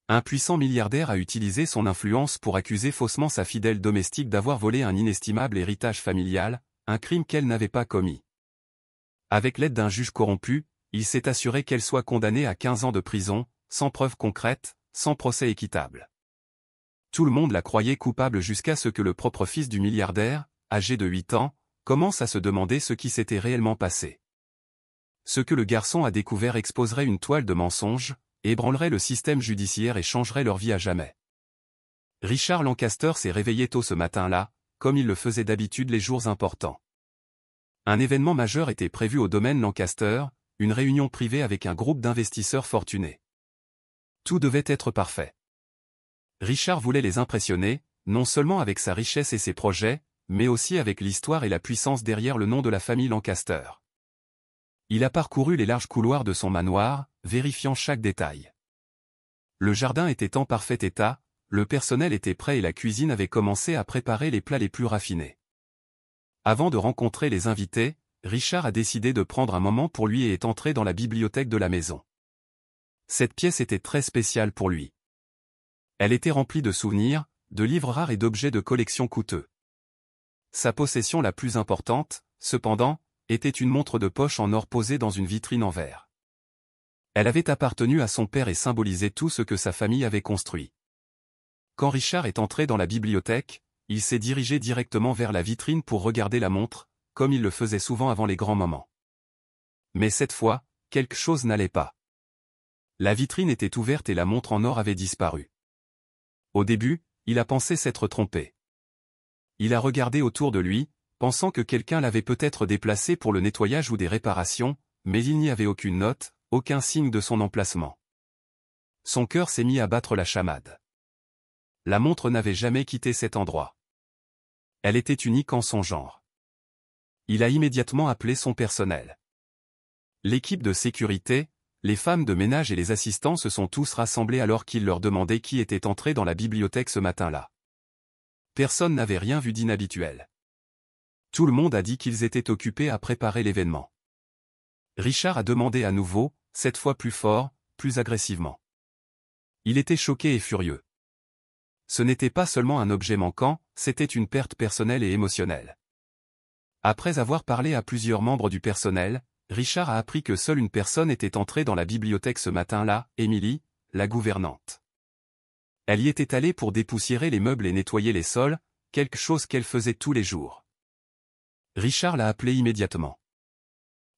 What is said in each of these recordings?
Un puissant milliardaire a utilisé son influence pour accuser faussement sa fidèle domestique d'avoir volé un inestimable héritage familial, un crime qu'elle n'avait pas commis. Avec l'aide d'un juge corrompu, il s'est assuré qu'elle soit condamnée à 15 ans de prison, sans preuve concrète, sans procès équitable. Tout le monde la croyait coupable jusqu'à ce que le propre fils du milliardaire, âgé de 8 ans, commence à se demander ce qui s'était réellement passé. Ce que le garçon a découvert exposerait une toile de mensonges, ébranlerait le système judiciaire et changerait leur vie à jamais. Richard Lancaster s'est réveillé tôt ce matin-là, comme il le faisait d'habitude les jours importants. Un événement majeur était prévu au domaine Lancaster, une réunion privée avec un groupe d'investisseurs fortunés. Tout devait être parfait. Richard voulait les impressionner, non seulement avec sa richesse et ses projets, mais aussi avec l'histoire et la puissance derrière le nom de la famille Lancaster. Il a parcouru les larges couloirs de son manoir, vérifiant chaque détail. Le jardin était en parfait état, le personnel était prêt et la cuisine avait commencé à préparer les plats les plus raffinés. Avant de rencontrer les invités, Richard a décidé de prendre un moment pour lui et est entré dans la bibliothèque de la maison. Cette pièce était très spéciale pour lui. Elle était remplie de souvenirs, de livres rares et d'objets de collection coûteux. Sa possession la plus importante, cependant, était une montre de poche en or posée dans une vitrine en verre. Elle avait appartenu à son père et symbolisait tout ce que sa famille avait construit. Quand Richard est entré dans la bibliothèque, il s'est dirigé directement vers la vitrine pour regarder la montre, comme il le faisait souvent avant les grands moments. Mais cette fois, quelque chose n'allait pas. La vitrine était ouverte et la montre en or avait disparu. Au début, il a pensé s'être trompé. Il a regardé autour de lui, pensant que quelqu'un l'avait peut-être déplacé pour le nettoyage ou des réparations, mais il n'y avait aucune note, aucun signe de son emplacement. Son cœur s'est mis à battre la chamade. La montre n'avait jamais quitté cet endroit. Elle était unique en son genre. Il a immédiatement appelé son personnel. L'équipe de sécurité, les femmes de ménage et les assistants se sont tous rassemblés alors qu'il leur demandait qui était entré dans la bibliothèque ce matin-là. Personne n'avait rien vu d'inhabituel. Tout le monde a dit qu'ils étaient occupés à préparer l'événement. Richard a demandé à nouveau, cette fois plus fort, plus agressivement. Il était choqué et furieux. Ce n'était pas seulement un objet manquant, c'était une perte personnelle et émotionnelle. Après avoir parlé à plusieurs membres du personnel, Richard a appris que seule une personne était entrée dans la bibliothèque ce matin-là, Emily, la gouvernante. Elle y était allée pour dépoussiérer les meubles et nettoyer les sols, quelque chose qu'elle faisait tous les jours. Richard l'a appelée immédiatement.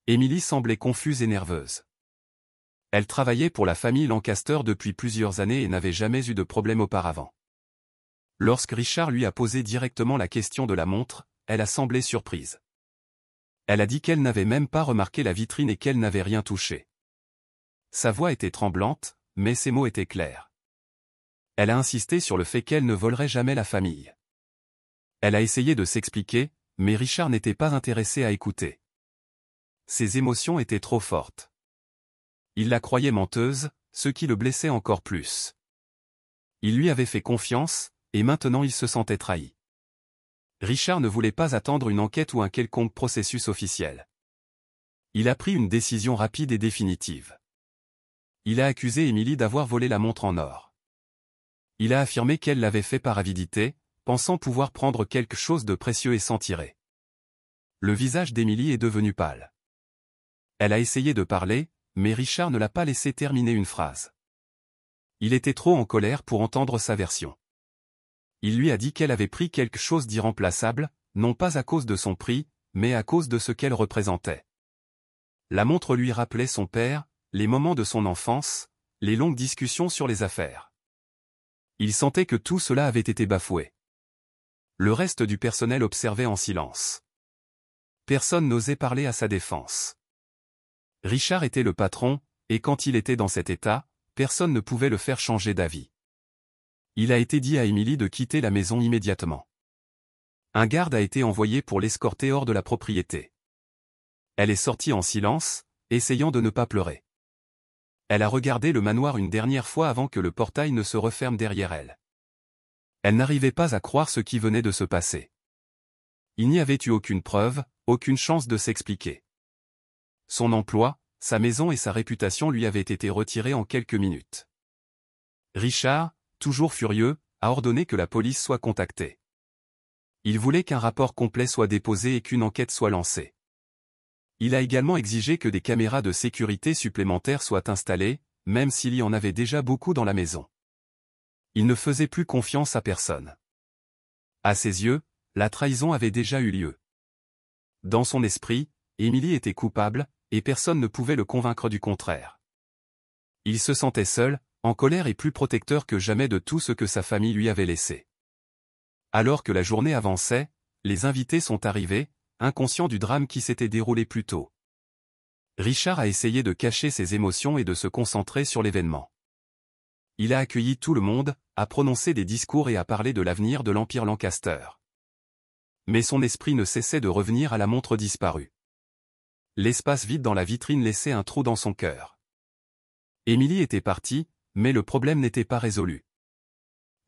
Emily semblait confuse et nerveuse. Elle travaillait pour la famille Lancaster depuis plusieurs années et n'avait jamais eu de problème auparavant. Lorsque Richard lui a posé directement la question de la montre, elle a semblé surprise. Elle a dit qu'elle n'avait même pas remarqué la vitrine et qu'elle n'avait rien touché. Sa voix était tremblante, mais ses mots étaient clairs. Elle a insisté sur le fait qu'elle ne volerait jamais la famille. Elle a essayé de s'expliquer, mais Richard n'était pas intéressé à écouter. Ses émotions étaient trop fortes. Il la croyait menteuse, ce qui le blessait encore plus. Il lui avait fait confiance, et maintenant il se sentait trahi. Richard ne voulait pas attendre une enquête ou un quelconque processus officiel. Il a pris une décision rapide et définitive. Il a accusé Emily d'avoir volé la montre en or. Il a affirmé qu'elle l'avait fait par avidité, pensant pouvoir prendre quelque chose de précieux et s'en tirer. Le visage d'Emily est devenu pâle. Elle a essayé de parler, mais Richard ne l'a pas laissé terminer une phrase. Il était trop en colère pour entendre sa version. Il lui a dit qu'elle avait pris quelque chose d'irremplaçable, non pas à cause de son prix, mais à cause de ce qu'elle représentait. La montre lui rappelait son père, les moments de son enfance, les longues discussions sur les affaires. Il sentait que tout cela avait été bafoué. Le reste du personnel observait en silence. Personne n'osait parler à sa défense. Richard était le patron, et quand il était dans cet état, personne ne pouvait le faire changer d'avis. Il a été dit à Emily de quitter la maison immédiatement. Un garde a été envoyé pour l'escorter hors de la propriété. Elle est sortie en silence, essayant de ne pas pleurer. Elle a regardé le manoir une dernière fois avant que le portail ne se referme derrière elle. Elle n'arrivait pas à croire ce qui venait de se passer. Il n'y avait eu aucune preuve, aucune chance de s'expliquer. Son emploi, sa maison et sa réputation lui avaient été retirés en quelques minutes. Richard, toujours furieux, a ordonné que la police soit contactée. Il voulait qu'un rapport complet soit déposé et qu'une enquête soit lancée. Il a également exigé que des caméras de sécurité supplémentaires soient installées, même s'il y en avait déjà beaucoup dans la maison. Il ne faisait plus confiance à personne. À ses yeux, la trahison avait déjà eu lieu. Dans son esprit, Émilie était coupable, et personne ne pouvait le convaincre du contraire. Il se sentait seul, en colère et plus protecteur que jamais de tout ce que sa famille lui avait laissé. Alors que la journée avançait, les invités sont arrivés, inconscients du drame qui s'était déroulé plus tôt. Richard a essayé de cacher ses émotions et de se concentrer sur l'événement. Il a accueilli tout le monde, a prononcé des discours et a parlé de l'avenir de l'Empire Lancaster. Mais son esprit ne cessait de revenir à la montre disparue. L'espace vide dans la vitrine laissait un trou dans son cœur. Émilie était partie, mais le problème n'était pas résolu.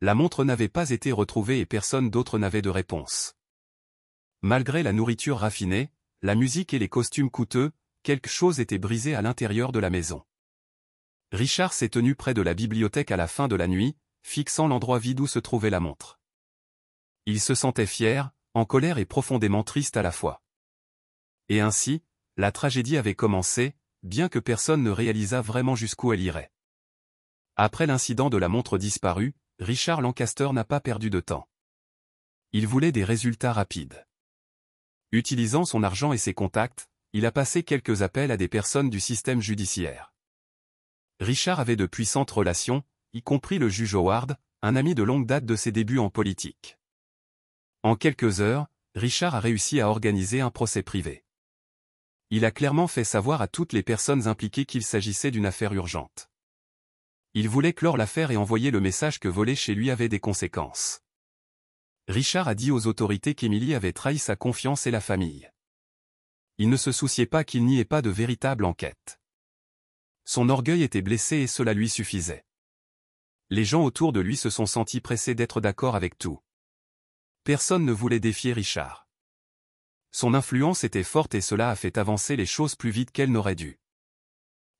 La montre n'avait pas été retrouvée et personne d'autre n'avait de réponse. Malgré la nourriture raffinée, la musique et les costumes coûteux, quelque chose était brisé à l'intérieur de la maison. Richard s'est tenu près de la bibliothèque à la fin de la nuit, fixant l'endroit vide où se trouvait la montre. Il se sentait fier, en colère et profondément triste à la fois. Et ainsi, la tragédie avait commencé, bien que personne ne réalisât vraiment jusqu'où elle irait. Après l'incident de la montre disparue, Richard Lancaster n'a pas perdu de temps. Il voulait des résultats rapides. Utilisant son argent et ses contacts, il a passé quelques appels à des personnes du système judiciaire. Richard avait de puissantes relations, y compris le juge Howard, un ami de longue date de ses débuts en politique. En quelques heures, Richard a réussi à organiser un procès privé. Il a clairement fait savoir à toutes les personnes impliquées qu'il s'agissait d'une affaire urgente. Il voulait clore l'affaire et envoyer le message que voler chez lui avait des conséquences. Richard a dit aux autorités qu'Émilie avait trahi sa confiance et la famille. Il ne se souciait pas qu'il n'y ait pas de véritable enquête. Son orgueil était blessé et cela lui suffisait. Les gens autour de lui se sont sentis pressés d'être d'accord avec tout. Personne ne voulait défier Richard. Son influence était forte et cela a fait avancer les choses plus vite qu'elle n'aurait dû.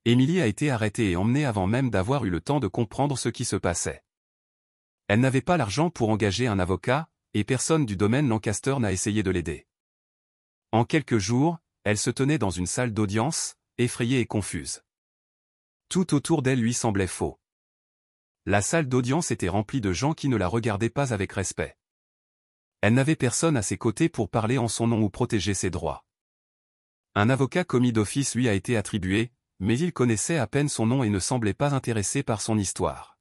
Émilie a été arrêtée et emmenée avant même d'avoir eu le temps de comprendre ce qui se passait. Elle n'avait pas l'argent pour engager un avocat, et personne du domaine Lancaster n'a essayé de l'aider. En quelques jours, elle se tenait dans une salle d'audience, effrayée et confuse. Tout autour d'elle lui semblait faux. La salle d'audience était remplie de gens qui ne la regardaient pas avec respect. Elle n'avait personne à ses côtés pour parler en son nom ou protéger ses droits. Un avocat commis d'office lui a été attribué, mais il connaissait à peine son nom et ne semblait pas intéressé par son histoire.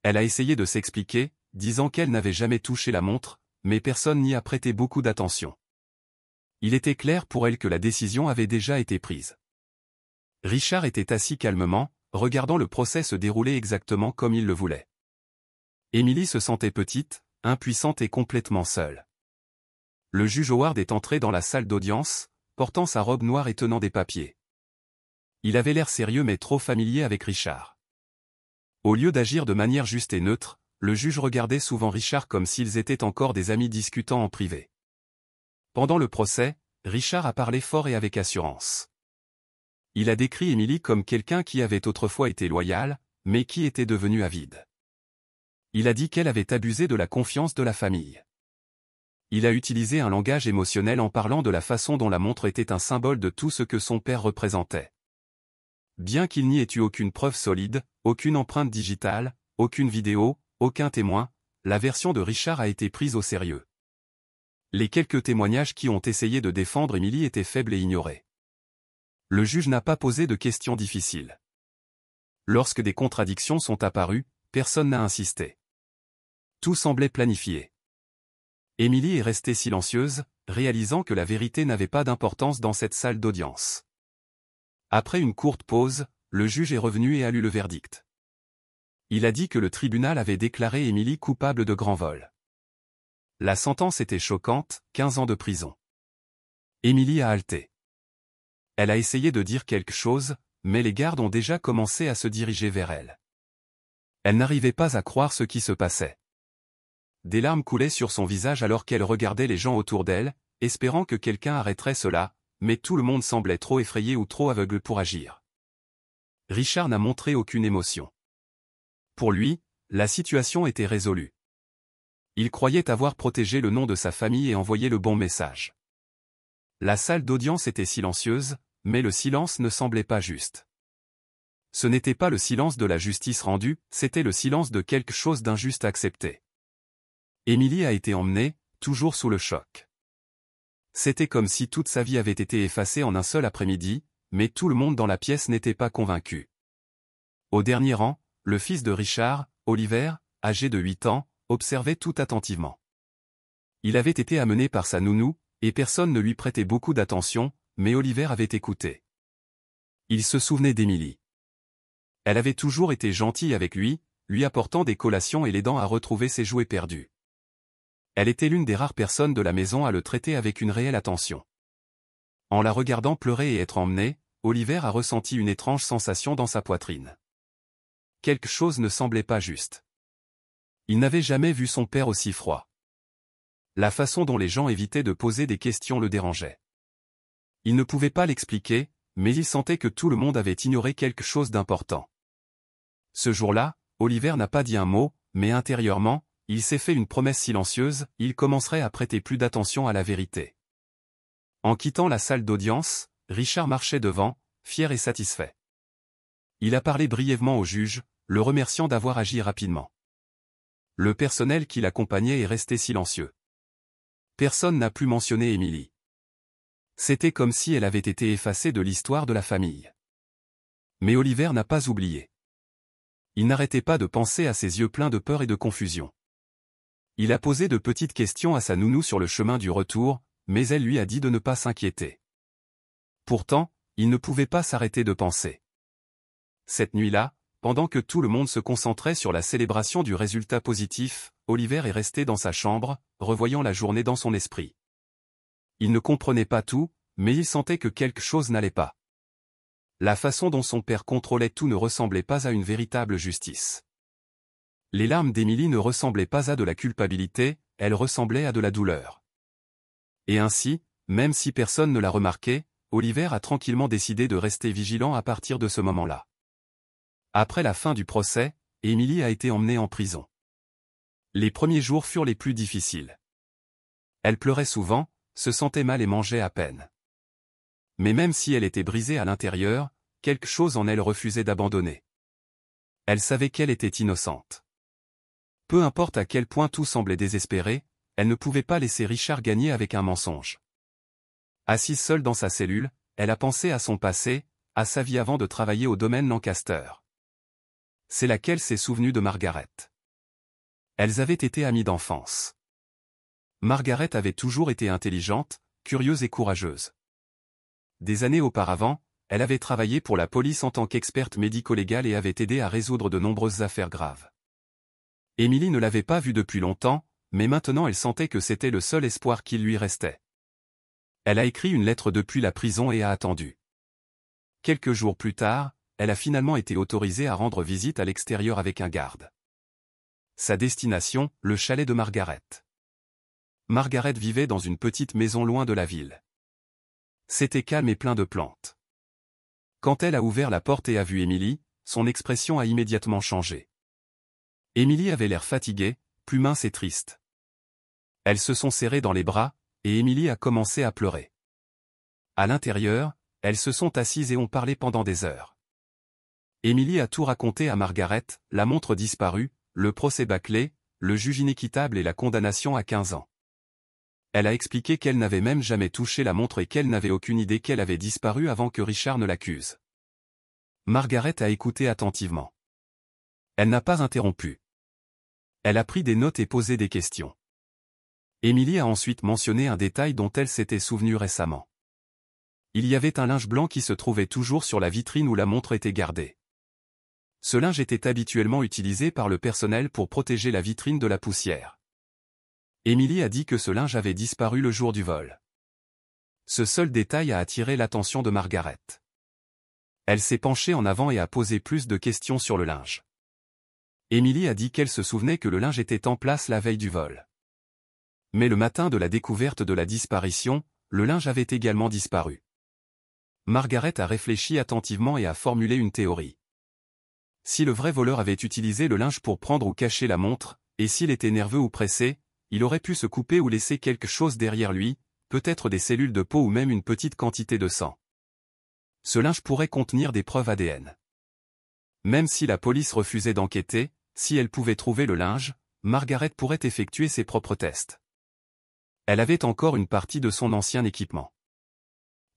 Elle a essayé de s'expliquer, disant qu'elle n'avait jamais touché la montre, mais personne n'y a prêté beaucoup d'attention. Il était clair pour elle que la décision avait déjà été prise. Richard était assis calmement, regardant le procès se dérouler exactement comme il le voulait. Émilie se sentait petite, impuissante et complètement seule. Le juge Howard est entré dans la salle d'audience, portant sa robe noire et tenant des papiers. Il avait l'air sérieux mais trop familier avec Richard. Au lieu d'agir de manière juste et neutre, le juge regardait souvent Richard comme s'ils étaient encore des amis discutant en privé. Pendant le procès, Richard a parlé fort et avec assurance. Il a décrit Émilie comme quelqu'un qui avait autrefois été loyal, mais qui était devenu avide. Il a dit qu'elle avait abusé de la confiance de la famille. Il a utilisé un langage émotionnel en parlant de la façon dont la montre était un symbole de tout ce que son père représentait. Bien qu'il n'y ait eu aucune preuve solide, aucune empreinte digitale, aucune vidéo, aucun témoin, la version de Richard a été prise au sérieux. Les quelques témoignages qui ont essayé de défendre Émilie étaient faibles et ignorés. Le juge n'a pas posé de questions difficiles. Lorsque des contradictions sont apparues, personne n'a insisté. Tout semblait planifié. Émilie est restée silencieuse, réalisant que la vérité n'avait pas d'importance dans cette salle d'audience. Après une courte pause, le juge est revenu et a lu le verdict. Il a dit que le tribunal avait déclaré Émilie coupable de grand vol. La sentence était choquante, 15 ans de prison. Émilie a halté. Elle a essayé de dire quelque chose, mais les gardes ont déjà commencé à se diriger vers elle. Elle n'arrivait pas à croire ce qui se passait. Des larmes coulaient sur son visage alors qu'elle regardait les gens autour d'elle, espérant que quelqu'un arrêterait cela, mais tout le monde semblait trop effrayé ou trop aveugle pour agir. Richard n'a montré aucune émotion. Pour lui, la situation était résolue. Il croyait avoir protégé le nom de sa famille et envoyé le bon message. La salle d'audience était silencieuse, mais le silence ne semblait pas juste. Ce n'était pas le silence de la justice rendue, c'était le silence de quelque chose d'injuste accepté. Émilie a été emmenée, toujours sous le choc. C'était comme si toute sa vie avait été effacée en un seul après-midi, mais tout le monde dans la pièce n'était pas convaincu. Au dernier rang, le fils de Richard, Oliver, âgé de 8 ans, observait tout attentivement. Il avait été amené par sa nounou, et personne ne lui prêtait beaucoup d'attention, mais Oliver avait écouté. Il se souvenait d'Émilie. Elle avait toujours été gentille avec lui apportant des collations et l'aidant à retrouver ses jouets perdus. Elle était l'une des rares personnes de la maison à le traiter avec une réelle attention. En la regardant pleurer et être emmené, Oliver a ressenti une étrange sensation dans sa poitrine. Quelque chose ne semblait pas juste. Il n'avait jamais vu son père aussi froid. La façon dont les gens évitaient de poser des questions le dérangeait. Il ne pouvait pas l'expliquer, mais il sentait que tout le monde avait ignoré quelque chose d'important. Ce jour-là, Oliver n'a pas dit un mot, mais intérieurement, il s'est fait une promesse silencieuse, il commencerait à prêter plus d'attention à la vérité. En quittant la salle d'audience, Richard marchait devant, fier et satisfait. Il a parlé brièvement au juge, le remerciant d'avoir agi rapidement. Le personnel qui l'accompagnait est resté silencieux. Personne n'a plus mentionné Émilie. C'était comme si elle avait été effacée de l'histoire de la famille. Mais Oliver n'a pas oublié. Il n'arrêtait pas de penser à ses yeux pleins de peur et de confusion. Il a posé de petites questions à sa nounou sur le chemin du retour, mais elle lui a dit de ne pas s'inquiéter. Pourtant, il ne pouvait pas s'arrêter de penser. Cette nuit-là, pendant que tout le monde se concentrait sur la célébration du résultat positif, Oliver est resté dans sa chambre, revoyant la journée dans son esprit. Il ne comprenait pas tout, mais il sentait que quelque chose n'allait pas. La façon dont son père contrôlait tout ne ressemblait pas à une véritable justice. Les larmes d'Émilie ne ressemblaient pas à de la culpabilité, elles ressemblaient à de la douleur. Et ainsi, même si personne ne l'a remarqué, Oliver a tranquillement décidé de rester vigilant à partir de ce moment-là. Après la fin du procès, Émilie a été emmenée en prison. Les premiers jours furent les plus difficiles. Elle pleurait souvent, se sentait mal et mangeait à peine. Mais même si elle était brisée à l'intérieur, quelque chose en elle refusait d'abandonner. Elle savait qu'elle était innocente. Peu importe à quel point tout semblait désespéré, elle ne pouvait pas laisser Richard gagner avec un mensonge. Assise seule dans sa cellule, elle a pensé à son passé, à sa vie avant de travailler au domaine Lancaster. C'est là qu'elle s'est souvenue de Margaret. Elles avaient été amies d'enfance. Margaret avait toujours été intelligente, curieuse et courageuse. Des années auparavant, elle avait travaillé pour la police en tant qu'experte médico-légale et avait aidé à résoudre de nombreuses affaires graves. Émilie ne l'avait pas vue depuis longtemps, mais maintenant elle sentait que c'était le seul espoir qui lui restait. Elle a écrit une lettre depuis la prison et a attendu. Quelques jours plus tard, elle a finalement été autorisée à rendre visite à l'extérieur avec un garde. Sa destination, le chalet de Margaret. Margaret vivait dans une petite maison loin de la ville. C'était calme et plein de plantes. Quand elle a ouvert la porte et a vu Émilie, son expression a immédiatement changé. Émilie avait l'air fatiguée, plus mince et triste. Elles se sont serrées dans les bras, et Émilie a commencé à pleurer. À l'intérieur, elles se sont assises et ont parlé pendant des heures. Émilie a tout raconté à Margaret, la montre disparue, le procès bâclé, le juge inéquitable et la condamnation à 15 ans. Elle a expliqué qu'elle n'avait même jamais touché la montre et qu'elle n'avait aucune idée qu'elle avait disparu avant que Richard ne l'accuse. Margaret a écouté attentivement. Elle n'a pas interrompu. Elle a pris des notes et posé des questions. Émilie a ensuite mentionné un détail dont elle s'était souvenue récemment. Il y avait un linge blanc qui se trouvait toujours sur la vitrine où la montre était gardée. Ce linge était habituellement utilisé par le personnel pour protéger la vitrine de la poussière. Émilie a dit que ce linge avait disparu le jour du vol. Ce seul détail a attiré l'attention de Margaret. Elle s'est penchée en avant et a posé plus de questions sur le linge. Émilie a dit qu'elle se souvenait que le linge était en place la veille du vol. Mais le matin de la découverte de la disparition, le linge avait également disparu. Margaret a réfléchi attentivement et a formulé une théorie. Si le vrai voleur avait utilisé le linge pour prendre ou cacher la montre, et s'il était nerveux ou pressé, il aurait pu se couper ou laisser quelque chose derrière lui, peut-être des cellules de peau ou même une petite quantité de sang. Ce linge pourrait contenir des preuves ADN. Même si la police refusait d'enquêter, si elle pouvait trouver le linge, Margaret pourrait effectuer ses propres tests. Elle avait encore une partie de son ancien équipement.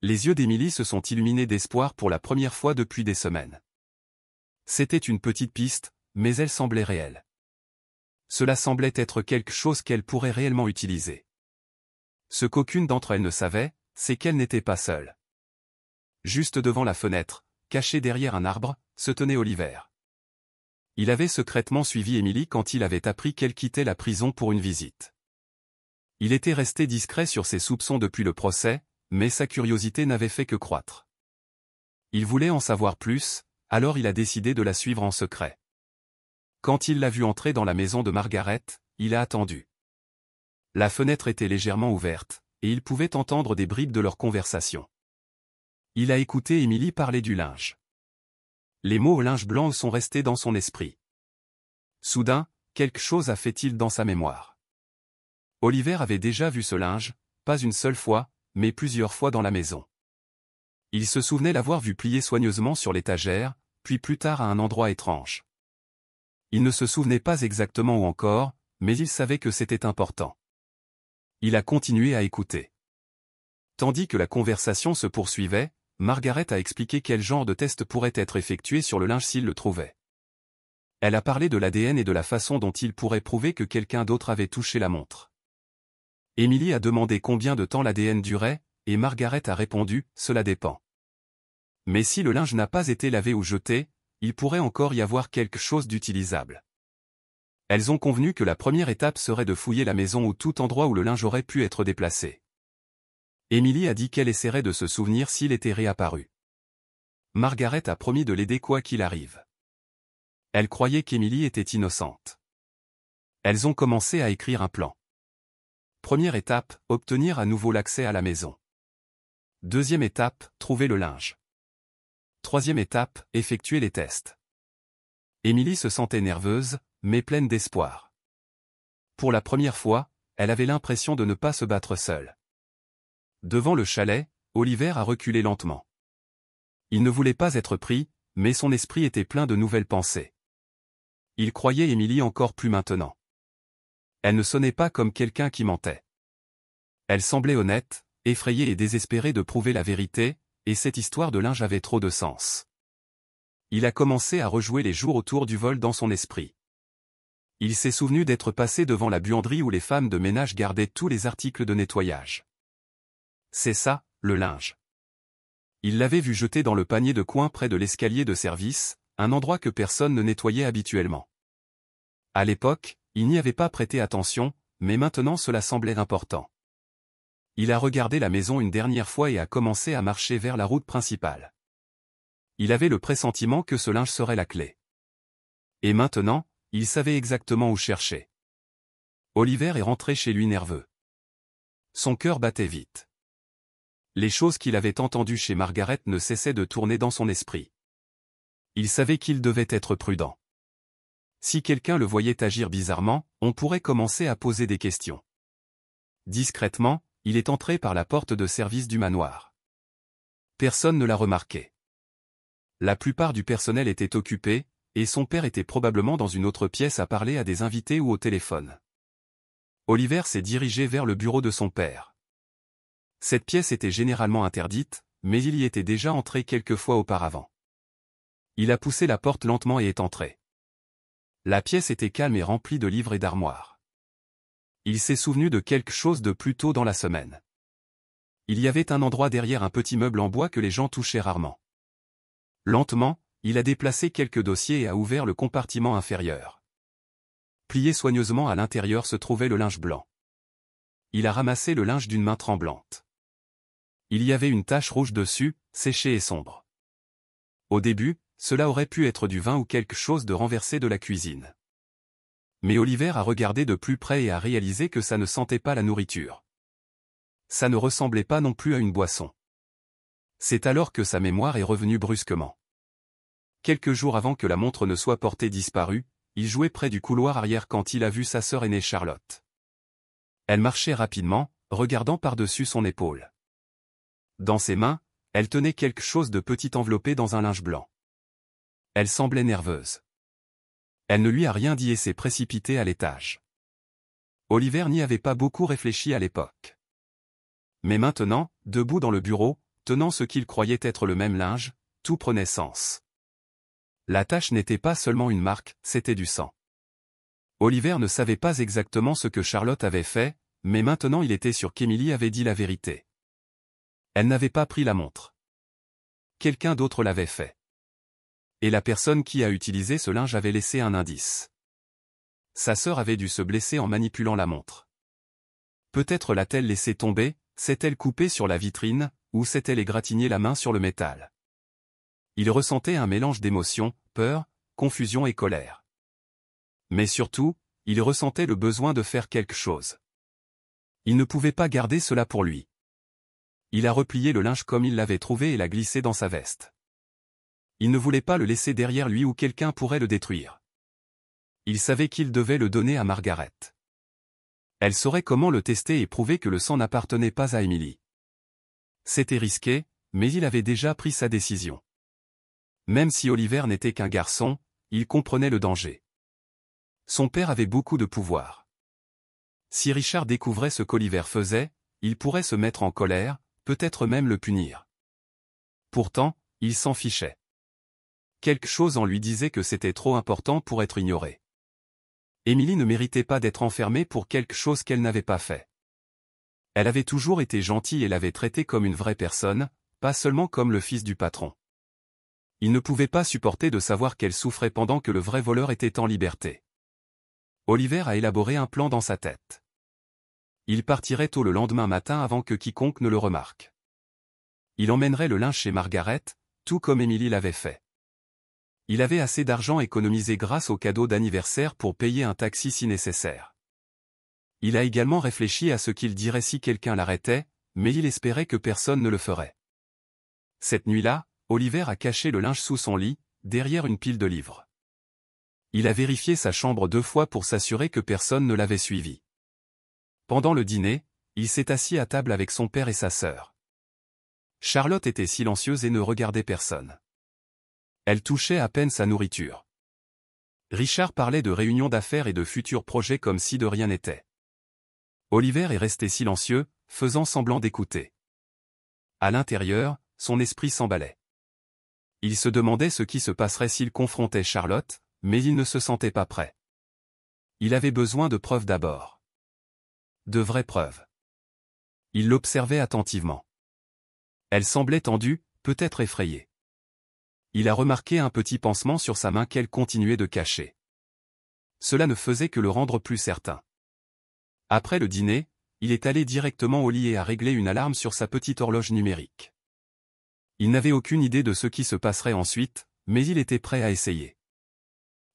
Les yeux d'Emily se sont illuminés d'espoir pour la première fois depuis des semaines. C'était une petite piste, mais elle semblait réelle. Cela semblait être quelque chose qu'elle pourrait réellement utiliser. Ce qu'aucune d'entre elles ne savait, c'est qu'elle n'était pas seule. Juste devant la fenêtre, caché derrière un arbre, se tenait Oliver. Il avait secrètement suivi Emily quand il avait appris qu'elle quittait la prison pour une visite. Il était resté discret sur ses soupçons depuis le procès, mais sa curiosité n'avait fait que croître. Il voulait en savoir plus, alors il a décidé de la suivre en secret. Quand il l'a vue entrer dans la maison de Margaret, il a attendu. La fenêtre était légèrement ouverte, et il pouvait entendre des bribes de leur conversation. Il a écouté Emily parler du linge. Les mots « linge blanc » sont restés dans son esprit. Soudain, quelque chose a fait-il dans sa mémoire. Oliver avait déjà vu ce linge, pas une seule fois, mais plusieurs fois dans la maison. Il se souvenait l'avoir vu plié soigneusement sur l'étagère, puis plus tard à un endroit étrange. Il ne se souvenait pas exactement où encore, mais il savait que c'était important. Il a continué à écouter. Tandis que la conversation se poursuivait, Margaret a expliqué quel genre de test pourrait être effectué sur le linge s'il le trouvait. Elle a parlé de l'ADN et de la façon dont il pourrait prouver que quelqu'un d'autre avait touché la montre. Emily a demandé combien de temps l'ADN durait, et Margaret a répondu « Cela dépend ». Mais si le linge n'a pas été lavé ou jeté, il pourrait encore y avoir quelque chose d'utilisable. Elles ont convenu que la première étape serait de fouiller la maison ou tout endroit où le linge aurait pu être déplacé. Emily a dit qu'elle essaierait de se souvenir s'il était réapparu. Margaret a promis de l'aider quoi qu'il arrive. Elle croyait qu'Emily était innocente. Elles ont commencé à écrire un plan. Première étape, obtenir à nouveau l'accès à la maison. Deuxième étape, trouver le linge. Troisième étape, effectuer les tests. Emily se sentait nerveuse, mais pleine d'espoir. Pour la première fois, elle avait l'impression de ne pas se battre seule. Devant le chalet, Oliver a reculé lentement. Il ne voulait pas être pris, mais son esprit était plein de nouvelles pensées. Il croyait Emily encore plus maintenant. Elle ne sonnait pas comme quelqu'un qui mentait. Elle semblait honnête, effrayée et désespérée de prouver la vérité, et cette histoire de linge avait trop de sens. Il a commencé à rejouer les jours autour du vol dans son esprit. Il s'est souvenu d'être passé devant la buanderie où les femmes de ménage gardaient tous les articles de nettoyage. C'est ça, le linge. Il l'avait vu jeter dans le panier de coin près de l'escalier de service, un endroit que personne ne nettoyait habituellement. À l'époque, il n'y avait pas prêté attention, mais maintenant cela semblait important. Il a regardé la maison une dernière fois et a commencé à marcher vers la route principale. Il avait le pressentiment que ce linge serait la clé. Et maintenant, il savait exactement où chercher. Oliver est rentré chez lui nerveux. Son cœur battait vite. Les choses qu'il avait entendues chez Margaret ne cessaient de tourner dans son esprit. Il savait qu'il devait être prudent. Si quelqu'un le voyait agir bizarrement, on pourrait commencer à poser des questions. Discrètement, il est entré par la porte de service du manoir. Personne ne l'a remarqué. La plupart du personnel était occupé, et son père était probablement dans une autre pièce à parler à des invités ou au téléphone. Oliver s'est dirigé vers le bureau de son père. Cette pièce était généralement interdite, mais il y était déjà entré quelques fois auparavant. Il a poussé la porte lentement et est entré. La pièce était calme et remplie de livres et d'armoires. Il s'est souvenu de quelque chose de plus tôt dans la semaine. Il y avait un endroit derrière un petit meuble en bois que les gens touchaient rarement. Lentement, il a déplacé quelques dossiers et a ouvert le compartiment inférieur. Plié soigneusement à l'intérieur se trouvait le linge blanc. Il a ramassé le linge d'une main tremblante. Il y avait une tache rouge dessus, séchée et sombre. Au début, cela aurait pu être du vin ou quelque chose de renversé de la cuisine. Mais Oliver a regardé de plus près et a réalisé que ça ne sentait pas la nourriture. Ça ne ressemblait pas non plus à une boisson. C'est alors que sa mémoire est revenue brusquement. Quelques jours avant que la montre ne soit portée disparue, il jouait près du couloir arrière quand il a vu sa sœur aînée Charlotte. Elle marchait rapidement, regardant par-dessus son épaule. Dans ses mains, elle tenait quelque chose de petit enveloppé dans un linge blanc. Elle semblait nerveuse. Elle ne lui a rien dit et s'est précipitée à l'étage. Oliver n'y avait pas beaucoup réfléchi à l'époque. Mais maintenant, debout dans le bureau, tenant ce qu'il croyait être le même linge, tout prenait sens. La tache n'était pas seulement une marque, c'était du sang. Oliver ne savait pas exactement ce que Charlotte avait fait, mais maintenant il était sûr qu'Emily avait dit la vérité. Elle n'avait pas pris la montre. Quelqu'un d'autre l'avait fait. Et la personne qui a utilisé ce linge avait laissé un indice. Sa sœur avait dû se blesser en manipulant la montre. Peut-être l'a-t-elle laissé tomber, s'est-elle coupée sur la vitrine, ou s'est-elle égratignée la main sur le métal. Il ressentait un mélange d'émotions, peur, confusion et colère. Mais surtout, il ressentait le besoin de faire quelque chose. Il ne pouvait pas garder cela pour lui. Il a replié le linge comme il l'avait trouvé et l'a glissé dans sa veste. Il ne voulait pas le laisser derrière lui où quelqu'un pourrait le détruire. Il savait qu'il devait le donner à Margaret. Elle saurait comment le tester et prouver que le sang n'appartenait pas à Emily. C'était risqué, mais il avait déjà pris sa décision. Même si Oliver n'était qu'un garçon, il comprenait le danger. Son père avait beaucoup de pouvoir. Si Richard découvrait ce qu'Oliver faisait, il pourrait se mettre en colère, peut-être même le punir. Pourtant, il s'en fichait. Quelque chose en lui disait que c'était trop important pour être ignoré. Emily ne méritait pas d'être enfermée pour quelque chose qu'elle n'avait pas fait. Elle avait toujours été gentille et l'avait traité comme une vraie personne, pas seulement comme le fils du patron. Il ne pouvait pas supporter de savoir qu'elle souffrait pendant que le vrai voleur était en liberté. Oliver a élaboré un plan dans sa tête. Il partirait tôt le lendemain matin avant que quiconque ne le remarque. Il emmènerait le linge chez Margaret, tout comme Emily l'avait fait. Il avait assez d'argent économisé grâce au cadeau d'anniversaire pour payer un taxi si nécessaire. Il a également réfléchi à ce qu'il dirait si quelqu'un l'arrêtait, mais il espérait que personne ne le ferait. Cette nuit-là, Oliver a caché le linge sous son lit, derrière une pile de livres. Il a vérifié sa chambre 2 fois pour s'assurer que personne ne l'avait suivi. Pendant le dîner, il s'est assis à table avec son père et sa sœur. Charlotte était silencieuse et ne regardait personne. Elle touchait à peine sa nourriture. Richard parlait de réunions d'affaires et de futurs projets comme si de rien n'était. Oliver est resté silencieux, faisant semblant d'écouter. À l'intérieur, son esprit s'emballait. Il se demandait ce qui se passerait s'il confrontait Charlotte, mais il ne se sentait pas prêt. Il avait besoin de preuves d'abord. De vraies preuves. Il l'observait attentivement. Elle semblait tendue, peut-être effrayée. Il a remarqué un petit pansement sur sa main qu'elle continuait de cacher. Cela ne faisait que le rendre plus certain. Après le dîner, il est allé directement au lit et a réglé une alarme sur sa petite horloge numérique. Il n'avait aucune idée de ce qui se passerait ensuite, mais il était prêt à essayer.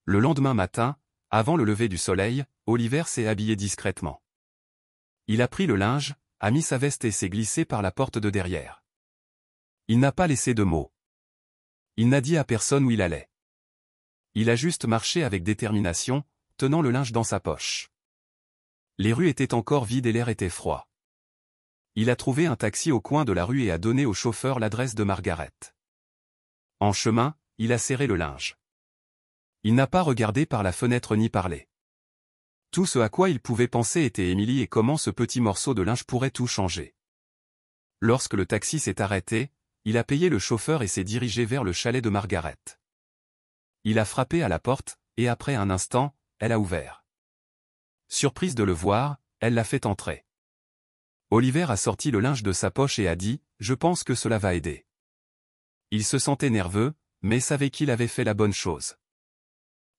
Le lendemain matin, avant le lever du soleil, Oliver s'est habillé discrètement. Il a pris le linge, a mis sa veste et s'est glissé par la porte de derrière. Il n'a pas laissé de mots. Il n'a dit à personne où il allait. Il a juste marché avec détermination, tenant le linge dans sa poche. Les rues étaient encore vides et l'air était froid. Il a trouvé un taxi au coin de la rue et a donné au chauffeur l'adresse de Margaret. En chemin, il a serré le linge. Il n'a pas regardé par la fenêtre ni parlé. Tout ce à quoi il pouvait penser était Emily et comment ce petit morceau de linge pourrait tout changer. Lorsque le taxi s'est arrêté, il a payé le chauffeur et s'est dirigé vers le chalet de Margaret. Il a frappé à la porte, et après un instant, elle a ouvert. Surprise de le voir, elle l'a fait entrer. Oliver a sorti le linge de sa poche et a dit « Je pense que cela va aider ». Il se sentait nerveux, mais savait qu'il avait fait la bonne chose.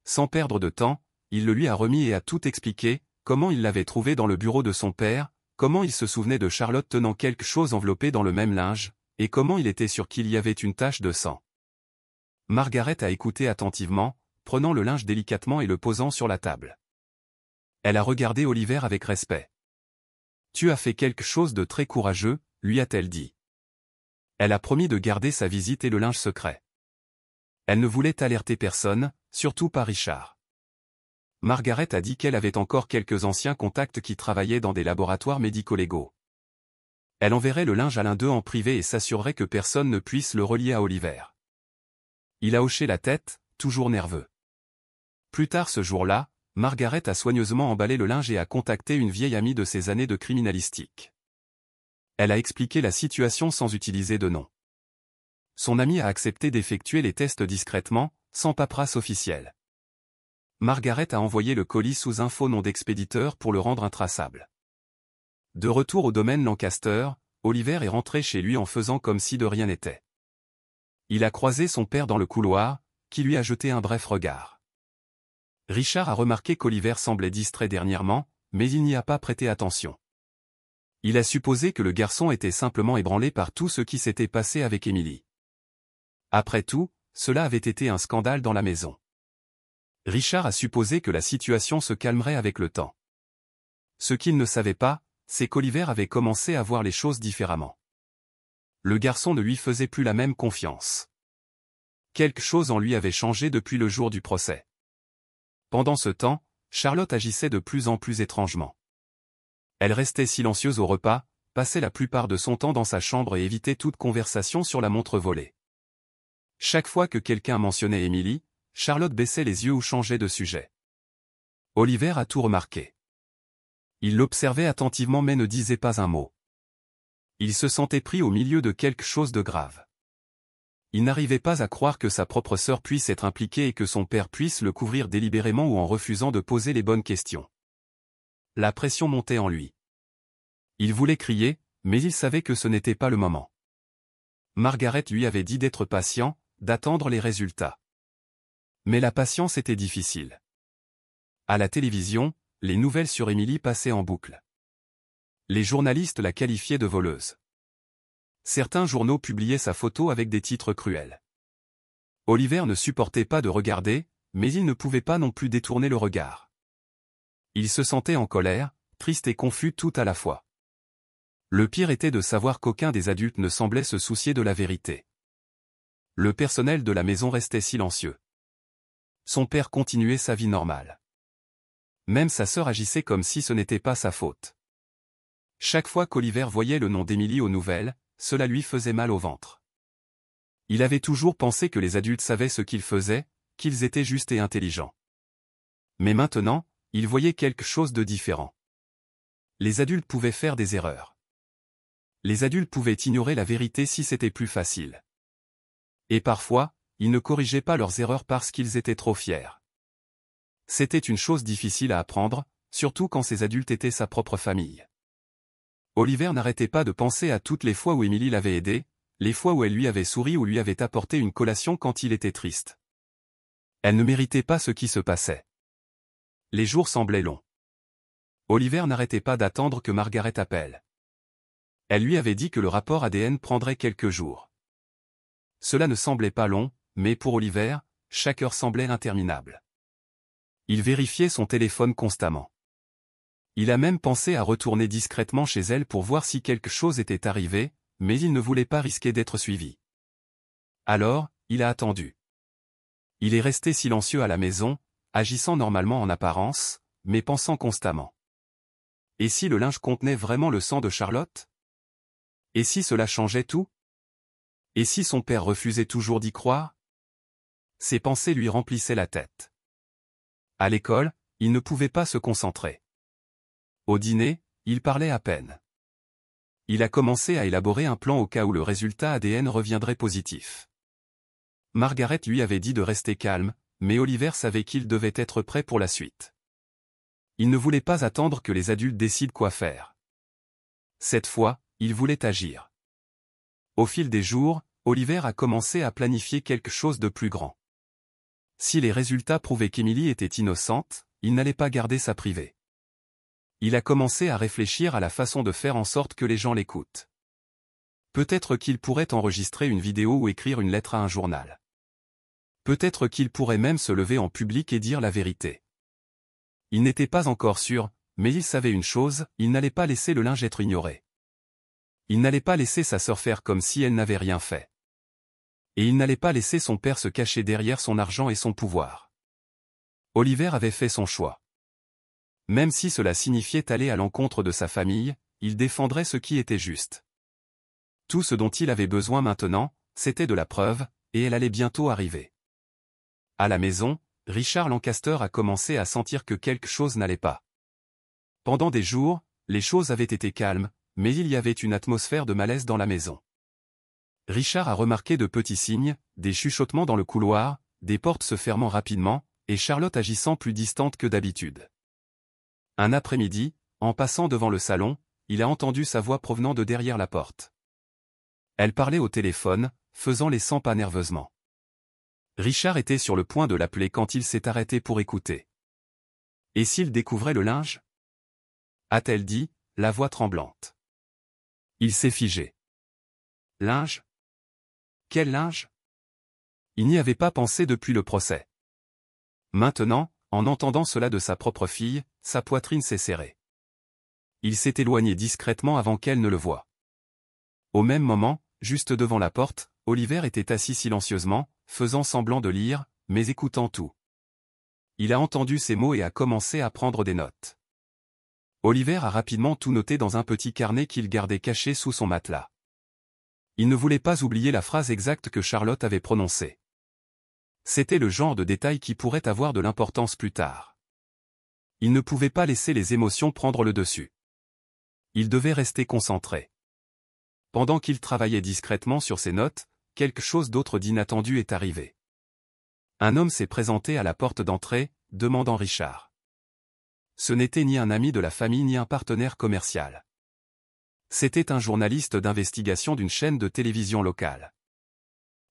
Sans perdre de temps, il le lui a remis et a tout expliqué, comment il l'avait trouvé dans le bureau de son père, comment il se souvenait de Charlotte tenant quelque chose enveloppé dans le même linge, et comment il était sûr qu'il y avait une tache de sang. Margaret a écouté attentivement, prenant le linge délicatement et le posant sur la table. Elle a regardé Oliver avec respect. « Tu as fait quelque chose de très courageux », lui a-t-elle dit. Elle a promis de garder sa visite et le linge secret. Elle ne voulait alerter personne, surtout pas Richard. Margaret a dit qu'elle avait encore quelques anciens contacts qui travaillaient dans des laboratoires médico-légaux. Elle enverrait le linge à l'un d'eux en privé et s'assurerait que personne ne puisse le relier à Oliver. Il a hoché la tête, toujours nerveux. Plus tard ce jour-là, Margaret a soigneusement emballé le linge et a contacté une vieille amie de ses années de criminalistique. Elle a expliqué la situation sans utiliser de nom. Son amie a accepté d'effectuer les tests discrètement, sans paperasse officielle. Margaret a envoyé le colis sous un faux nom d'expéditeur pour le rendre intraçable. De retour au domaine Lancaster, Oliver est rentré chez lui en faisant comme si de rien n'était. Il a croisé son père dans le couloir, qui lui a jeté un bref regard. Richard a remarqué qu'Oliver semblait distrait dernièrement, mais il n'y a pas prêté attention. Il a supposé que le garçon était simplement ébranlé par tout ce qui s'était passé avec Emily. Après tout, cela avait été un scandale dans la maison. Richard a supposé que la situation se calmerait avec le temps. Ce qu'il ne savait pas, c'est qu'Oliver avait commencé à voir les choses différemment. Le garçon ne lui faisait plus la même confiance. Quelque chose en lui avait changé depuis le jour du procès. Pendant ce temps, Charlotte agissait de plus en plus étrangement. Elle restait silencieuse au repas, passait la plupart de son temps dans sa chambre et évitait toute conversation sur la montre volée. Chaque fois que quelqu'un mentionnait Emily, Charlotte baissait les yeux ou changeait de sujet. Oliver a tout remarqué. Il l'observait attentivement mais ne disait pas un mot. Il se sentait pris au milieu de quelque chose de grave. Il n'arrivait pas à croire que sa propre sœur puisse être impliquée et que son père puisse le couvrir délibérément ou en refusant de poser les bonnes questions. La pression montait en lui. Il voulait crier, mais il savait que ce n'était pas le moment. Margaret lui avait dit d'être patient, d'attendre les résultats. Mais la patience était difficile. À la télévision, les nouvelles sur Emily passaient en boucle. Les journalistes la qualifiaient de voleuse. Certains journaux publiaient sa photo avec des titres cruels. Oliver ne supportait pas de regarder, mais il ne pouvait pas non plus détourner le regard. Il se sentait en colère, triste et confus tout à la fois. Le pire était de savoir qu'aucun des adultes ne semblait se soucier de la vérité. Le personnel de la maison restait silencieux. Son père continuait sa vie normale. Même sa sœur agissait comme si ce n'était pas sa faute. Chaque fois qu'Oliver voyait le nom d'Emily aux nouvelles, cela lui faisait mal au ventre. Il avait toujours pensé que les adultes savaient ce qu'ils faisaient, qu'ils étaient justes et intelligents. Mais maintenant, il voyait quelque chose de différent. Les adultes pouvaient faire des erreurs. Les adultes pouvaient ignorer la vérité si c'était plus facile. Et parfois, ils ne corrigeaient pas leurs erreurs parce qu'ils étaient trop fiers. C'était une chose difficile à apprendre, surtout quand ces adultes étaient sa propre famille. Oliver n'arrêtait pas de penser à toutes les fois où Emily l'avait aidé, les fois où elle lui avait souri ou lui avait apporté une collation quand il était triste. Elle ne méritait pas ce qui se passait. Les jours semblaient longs. Oliver n'arrêtait pas d'attendre que Margaret appelle. Elle lui avait dit que le rapport ADN prendrait quelques jours. Cela ne semblait pas long, mais pour Oliver, chaque heure semblait interminable. Il vérifiait son téléphone constamment. Il a même pensé à retourner discrètement chez elle pour voir si quelque chose était arrivé, mais il ne voulait pas risquer d'être suivi. Alors, il a attendu. Il est resté silencieux à la maison, agissant normalement en apparence, mais pensant constamment. Et si le linge contenait vraiment le sang de Charlotte? Et si cela changeait tout? Et si son père refusait toujours d'y croire? Ces pensées lui remplissaient la tête. À l'école, il ne pouvait pas se concentrer. Au dîner, il parlait à peine. Il a commencé à élaborer un plan au cas où le résultat ADN reviendrait positif. Margaret lui avait dit de rester calme, mais Oliver savait qu'il devait être prêt pour la suite. Il ne voulait pas attendre que les adultes décident quoi faire. Cette fois, il voulait agir. Au fil des jours, Oliver a commencé à planifier quelque chose de plus grand. Si les résultats prouvaient qu'Emily était innocente, il n'allait pas garder ça privé. Il a commencé à réfléchir à la façon de faire en sorte que les gens l'écoutent. Peut-être qu'il pourrait enregistrer une vidéo ou écrire une lettre à un journal. Peut-être qu'il pourrait même se lever en public et dire la vérité. Il n'était pas encore sûr, mais il savait une chose, il n'allait pas laisser le linge être ignoré. Il n'allait pas laisser sa sœur faire comme si elle n'avait rien fait. Et il n'allait pas laisser son père se cacher derrière son argent et son pouvoir. Oliver avait fait son choix. Même si cela signifiait aller à l'encontre de sa famille, il défendrait ce qui était juste. Tout ce dont il avait besoin maintenant, c'était de la preuve, et elle allait bientôt arriver. À la maison, Richard Lancaster a commencé à sentir que quelque chose n'allait pas. Pendant des jours, les choses avaient été calmes, mais il y avait une atmosphère de malaise dans la maison. Richard a remarqué de petits signes, des chuchotements dans le couloir, des portes se fermant rapidement, et Charlotte agissant plus distante que d'habitude. Un après-midi, en passant devant le salon, il a entendu sa voix provenant de derrière la porte. Elle parlait au téléphone, faisant les 100 pas nerveusement. Richard était sur le point de l'appeler quand il s'est arrêté pour écouter. Et s'il découvrait le linge? A-t-elle dit, la voix tremblante. Il s'est figé. Linge? Quel linge? Il n'y avait pas pensé depuis le procès. Maintenant, en entendant cela de sa propre fille, sa poitrine s'est serrée. Il s'est éloigné discrètement avant qu'elle ne le voie. Au même moment, juste devant la porte, Oliver était assis silencieusement, faisant semblant de lire, mais écoutant tout. Il a entendu ces mots et a commencé à prendre des notes. Oliver a rapidement tout noté dans un petit carnet qu'il gardait caché sous son matelas. Il ne voulait pas oublier la phrase exacte que Charlotte avait prononcée. C'était le genre de détail qui pourrait avoir de l'importance plus tard. Il ne pouvait pas laisser les émotions prendre le dessus. Il devait rester concentré. Pendant qu'il travaillait discrètement sur ses notes, quelque chose d'autre d'inattendu est arrivé. Un homme s'est présenté à la porte d'entrée, demandant Richard. Ce n'était ni un ami de la famille ni un partenaire commercial. C'était un journaliste d'investigation d'une chaîne de télévision locale.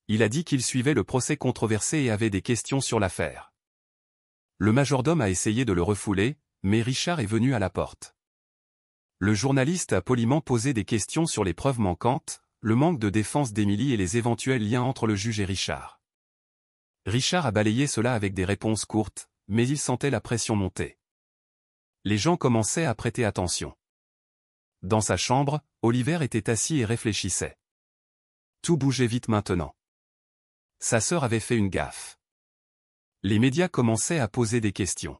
Il a dit qu'il suivait le procès controversé et avait des questions sur l'affaire. Le majordome a essayé de le refouler, mais Richard est venu à la porte. Le journaliste a poliment posé des questions sur les preuves manquantes, le manque de défense d'Emily et les éventuels liens entre le juge et Richard. Richard a balayé cela avec des réponses courtes, mais il sentait la pression monter. Les gens commençaient à prêter attention. Dans sa chambre, Oliver était assis et réfléchissait. Tout bougeait vite maintenant. Sa sœur avait fait une gaffe. Les médias commençaient à poser des questions.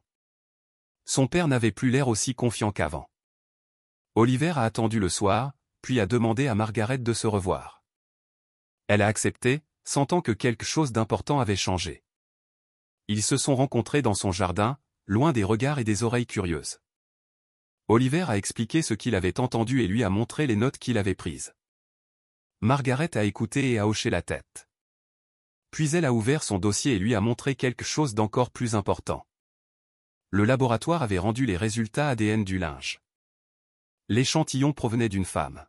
Son père n'avait plus l'air aussi confiant qu'avant. Oliver a attendu le soir, puis a demandé à Margaret de se revoir. Elle a accepté, sentant que quelque chose d'important avait changé. Ils se sont rencontrés dans son jardin, loin des regards et des oreilles curieuses. Oliver a expliqué ce qu'il avait entendu et lui a montré les notes qu'il avait prises. Margaret a écouté et a hoché la tête. Puis elle a ouvert son dossier et lui a montré quelque chose d'encore plus important. Le laboratoire avait rendu les résultats ADN du linge. L'échantillon provenait d'une femme.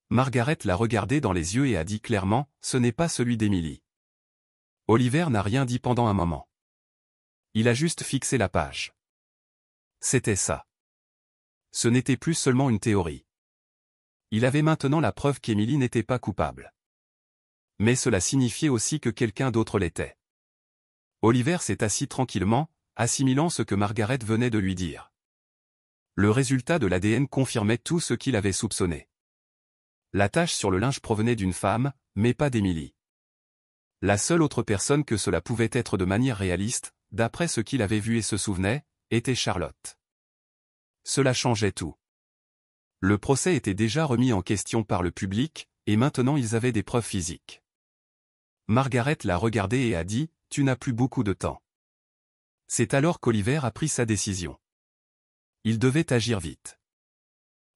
Margaret l'a regardé dans les yeux et a dit clairement, ce n'est pas celui d'Emily. Oliver n'a rien dit pendant un moment. Il a juste fixé la page. C'était ça. Ce n'était plus seulement une théorie. Il avait maintenant la preuve qu'Emily n'était pas coupable. Mais cela signifiait aussi que quelqu'un d'autre l'était. Oliver s'est assis tranquillement, assimilant ce que Margaret venait de lui dire. Le résultat de l'ADN confirmait tout ce qu'il avait soupçonné. La tache sur le linge provenait d'une femme, mais pas d'Emily. La seule autre personne que cela pouvait être de manière réaliste, d'après ce qu'il avait vu et se souvenait, était Charlotte. Cela changeait tout. Le procès était déjà remis en question par le public, et maintenant ils avaient des preuves physiques. Margaret l'a regardé et a dit, « Tu n'as plus beaucoup de temps. » C'est alors qu'Oliver a pris sa décision. Il devait agir vite.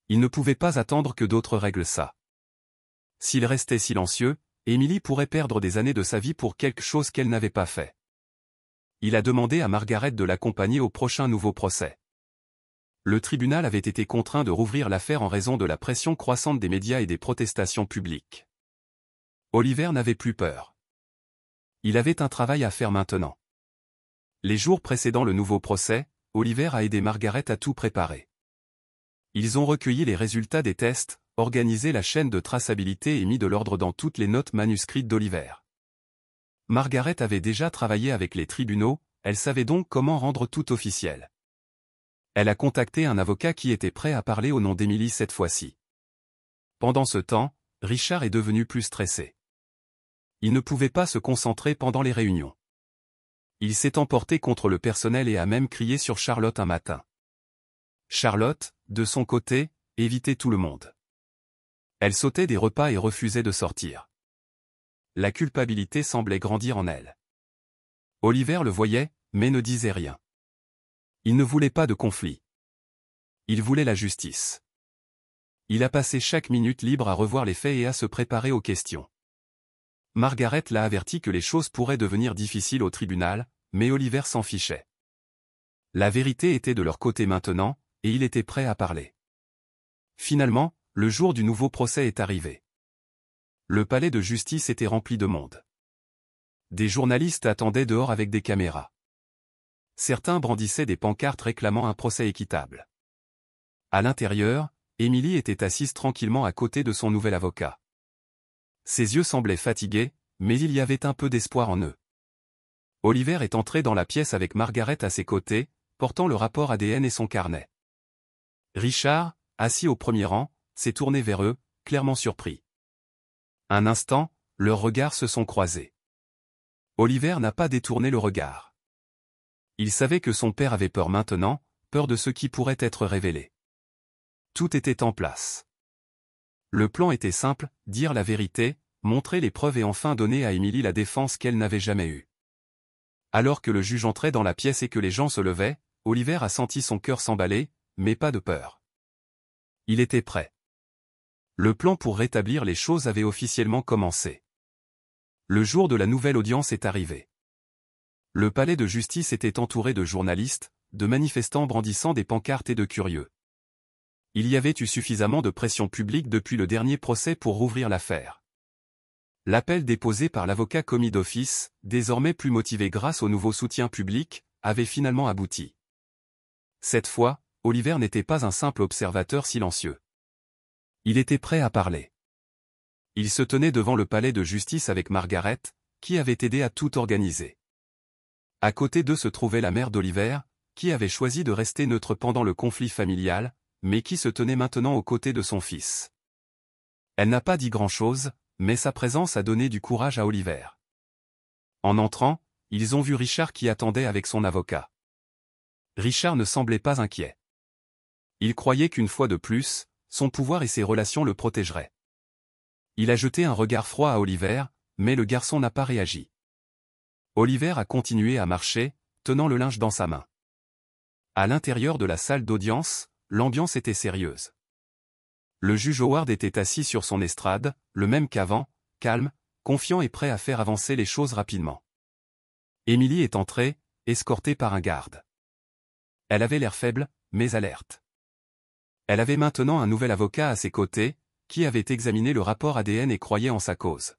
Il ne pouvait pas attendre que d'autres règlent ça. S'il restait silencieux, Emily pourrait perdre des années de sa vie pour quelque chose qu'elle n'avait pas fait. Il a demandé à Margaret de l'accompagner au prochain nouveau procès. Le tribunal avait été contraint de rouvrir l'affaire en raison de la pression croissante des médias et des protestations publiques. Oliver n'avait plus peur. Il avait un travail à faire maintenant. Les jours précédant le nouveau procès, Oliver a aidé Margaret à tout préparer. Ils ont recueilli les résultats des tests, organisé la chaîne de traçabilité et mis de l'ordre dans toutes les notes manuscrites d'Oliver. Margaret avait déjà travaillé avec les tribunaux, elle savait donc comment rendre tout officiel. Elle a contacté un avocat qui était prêt à parler au nom d'Emily cette fois-ci. Pendant ce temps, Richard est devenu plus stressé. Il ne pouvait pas se concentrer pendant les réunions. Il s'est emporté contre le personnel et a même crié sur Charlotte un matin. Charlotte, de son côté, évitait tout le monde. Elle sautait des repas et refusait de sortir. La culpabilité semblait grandir en elle. Oliver le voyait, mais ne disait rien. Il ne voulait pas de conflit. Il voulait la justice. Il a passé chaque minute libre à revoir les faits et à se préparer aux questions. Margaret l'a averti que les choses pourraient devenir difficiles au tribunal, mais Oliver s'en fichait. La vérité était de leur côté maintenant, et il était prêt à parler. Finalement, le jour du nouveau procès est arrivé. Le palais de justice était rempli de monde. Des journalistes attendaient dehors avec des caméras. Certains brandissaient des pancartes réclamant un procès équitable. À l'intérieur, Emily était assise tranquillement à côté de son nouvel avocat. Ses yeux semblaient fatigués, mais il y avait un peu d'espoir en eux. Oliver est entré dans la pièce avec Margaret à ses côtés, portant le rapport ADN et son carnet. Richard, assis au premier rang, s'est tourné vers eux, clairement surpris. Un instant, leurs regards se sont croisés. Oliver n'a pas détourné le regard. Il savait que son père avait peur maintenant, peur de ce qui pourrait être révélé. Tout était en place. Le plan était simple, dire la vérité, montrer les preuves et enfin donner à Emily la défense qu'elle n'avait jamais eue. Alors que le juge entrait dans la pièce et que les gens se levaient, Oliver a senti son cœur s'emballer, mais pas de peur. Il était prêt. Le plan pour rétablir les choses avait officiellement commencé. Le jour de la nouvelle audience est arrivé. Le palais de justice était entouré de journalistes, de manifestants brandissant des pancartes et de curieux. Il y avait eu suffisamment de pression publique depuis le dernier procès pour rouvrir l'affaire. L'appel déposé par l'avocat commis d'office, désormais plus motivé grâce au nouveau soutien public, avait finalement abouti. Cette fois, Oliver n'était pas un simple observateur silencieux. Il était prêt à parler. Il se tenait devant le palais de justice avec Margaret, qui avait aidé à tout organiser. À côté d'eux se trouvait la mère d'Oliver, qui avait choisi de rester neutre pendant le conflit familial, mais qui se tenait maintenant aux côtés de son fils. Elle n'a pas dit grand-chose, mais sa présence a donné du courage à Oliver. En entrant, ils ont vu Richard qui attendait avec son avocat. Richard ne semblait pas inquiet. Il croyait qu'une fois de plus, son pouvoir et ses relations le protégeraient. Il a jeté un regard froid à Oliver, mais le garçon n'a pas réagi. Oliver a continué à marcher, tenant le linge dans sa main. À l'intérieur de la salle d'audience, l'ambiance était sérieuse. Le juge Howard était assis sur son estrade, le même qu'avant, calme, confiant et prêt à faire avancer les choses rapidement. Emily est entrée, escortée par un garde. Elle avait l'air faible, mais alerte. Elle avait maintenant un nouvel avocat à ses côtés, qui avait examiné le rapport ADN et croyait en sa cause.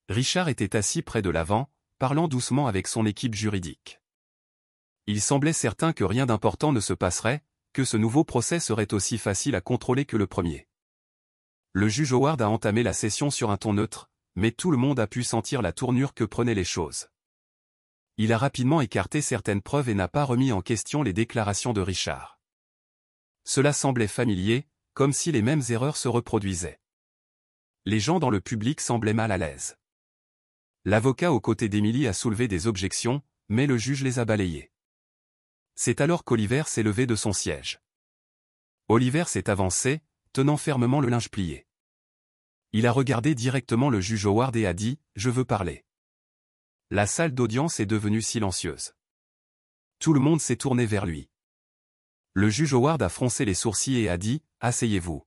Richard était assis près de l'avant, parlant doucement avec son équipe juridique. Il semblait certain que rien d'important ne se passerait, que ce nouveau procès serait aussi facile à contrôler que le premier. Le juge Howard a entamé la session sur un ton neutre, mais tout le monde a pu sentir la tournure que prenaient les choses. Il a rapidement écarté certaines preuves et n'a pas remis en question les déclarations de Richard. Cela semblait familier, comme si les mêmes erreurs se reproduisaient. Les gens dans le public semblaient mal à l'aise. L'avocat aux côtés d'Emily a soulevé des objections, mais le juge les a balayées. C'est alors qu'Oliver s'est levé de son siège. Oliver s'est avancé, tenant fermement le linge plié. Il a regardé directement le juge Howard et a dit « Je veux parler ». La salle d'audience est devenue silencieuse. Tout le monde s'est tourné vers lui. Le juge Howard a froncé les sourcils et a dit « Asseyez-vous.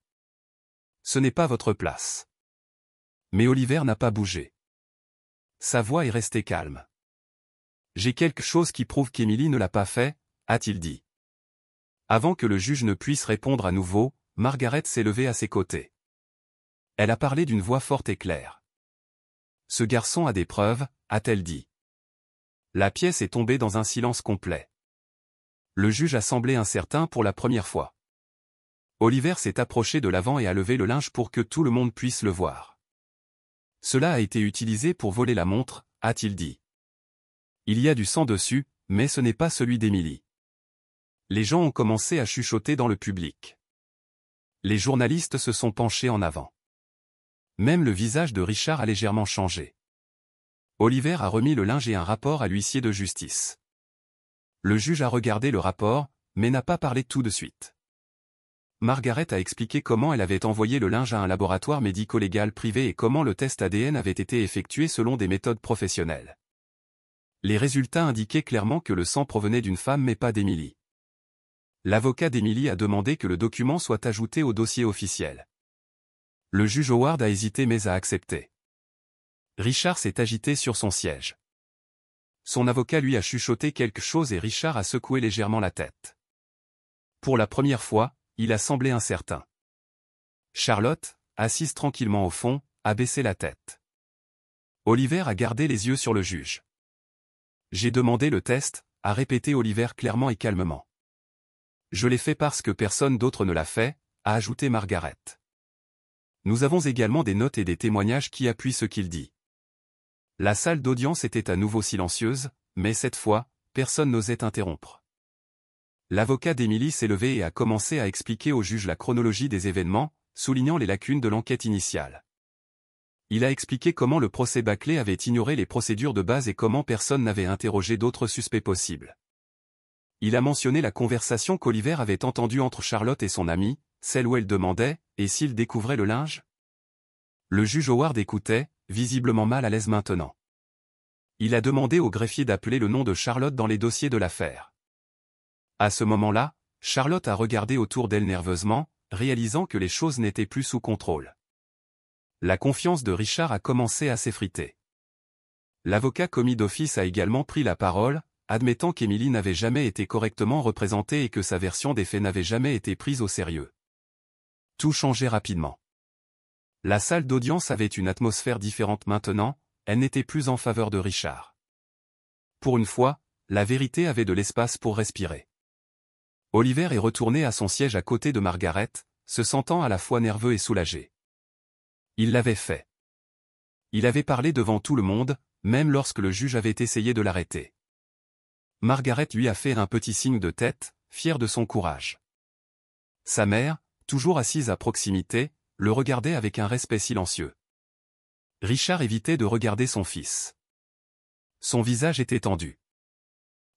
Ce n'est pas votre place ». Mais Oliver n'a pas bougé. Sa voix est restée calme. « J'ai quelque chose qui prouve qu'Emily ne l'a pas fait », a-t-il dit. Avant que le juge ne puisse répondre à nouveau, Margaret s'est levée à ses côtés. Elle a parlé d'une voix forte et claire. « Ce garçon a des preuves », a-t-elle dit. La pièce est tombée dans un silence complet. Le juge a semblé incertain pour la première fois. Oliver s'est approché de l'avant et a levé le linge pour que tout le monde puisse le voir. « Cela a été utilisé pour voler la montre », a-t-il dit. Il y a du sang dessus, mais ce n'est pas celui d'Emily. Les gens ont commencé à chuchoter dans le public. Les journalistes se sont penchés en avant. Même le visage de Richard a légèrement changé. Oliver a remis le linge et un rapport à l'huissier de justice. Le juge a regardé le rapport, mais n'a pas parlé tout de suite. Margaret a expliqué comment elle avait envoyé le linge à un laboratoire médico-légal privé et comment le test ADN avait été effectué selon des méthodes professionnelles. Les résultats indiquaient clairement que le sang provenait d'une femme mais pas d'Emily. L'avocat d'Emily a demandé que le document soit ajouté au dossier officiel. Le juge Howard a hésité mais a accepté. Richard s'est agité sur son siège. Son avocat lui a chuchoté quelque chose et Richard a secoué légèrement la tête. Pour la première fois, il a semblé incertain. Charlotte, assise tranquillement au fond, a baissé la tête. Oliver a gardé les yeux sur le juge. J'ai demandé le test, a répété Oliver clairement et calmement. Je l'ai fait parce que personne d'autre ne l'a fait, a ajouté Margaret. Nous avons également des notes et des témoignages qui appuient ce qu'il dit. La salle d'audience était à nouveau silencieuse, mais cette fois, personne n'osait interrompre. L'avocat d'Emily s'est levé et a commencé à expliquer au juge la chronologie des événements, soulignant les lacunes de l'enquête initiale. Il a expliqué comment le procès bâclé avait ignoré les procédures de base et comment personne n'avait interrogé d'autres suspects possibles. Il a mentionné la conversation qu'Oliver avait entendue entre Charlotte et son amie, celle où elle demandait « Et s'il découvrait le linge ?» Le juge Howard écoutait, visiblement mal à l'aise maintenant. Il a demandé au greffier d'appeler le nom de Charlotte dans les dossiers de l'affaire. À ce moment-là, Charlotte a regardé autour d'elle nerveusement, réalisant que les choses n'étaient plus sous contrôle. La confiance de Richard a commencé à s'effriter. L'avocat commis d'office a également pris la parole, admettant qu'Emily n'avait jamais été correctement représentée et que sa version des faits n'avait jamais été prise au sérieux. Tout changeait rapidement. La salle d'audience avait une atmosphère différente maintenant, elle n'était plus en faveur de Richard. Pour une fois, la vérité avait de l'espace pour respirer. Oliver est retourné à son siège à côté de Margaret, se sentant à la fois nerveux et soulagé. Il l'avait fait. Il avait parlé devant tout le monde, même lorsque le juge avait essayé de l'arrêter. Margaret lui a fait un petit signe de tête, fière de son courage. Sa mère, toujours assise à proximité, le regardait avec un respect silencieux. Richard évitait de regarder son fils. Son visage était tendu.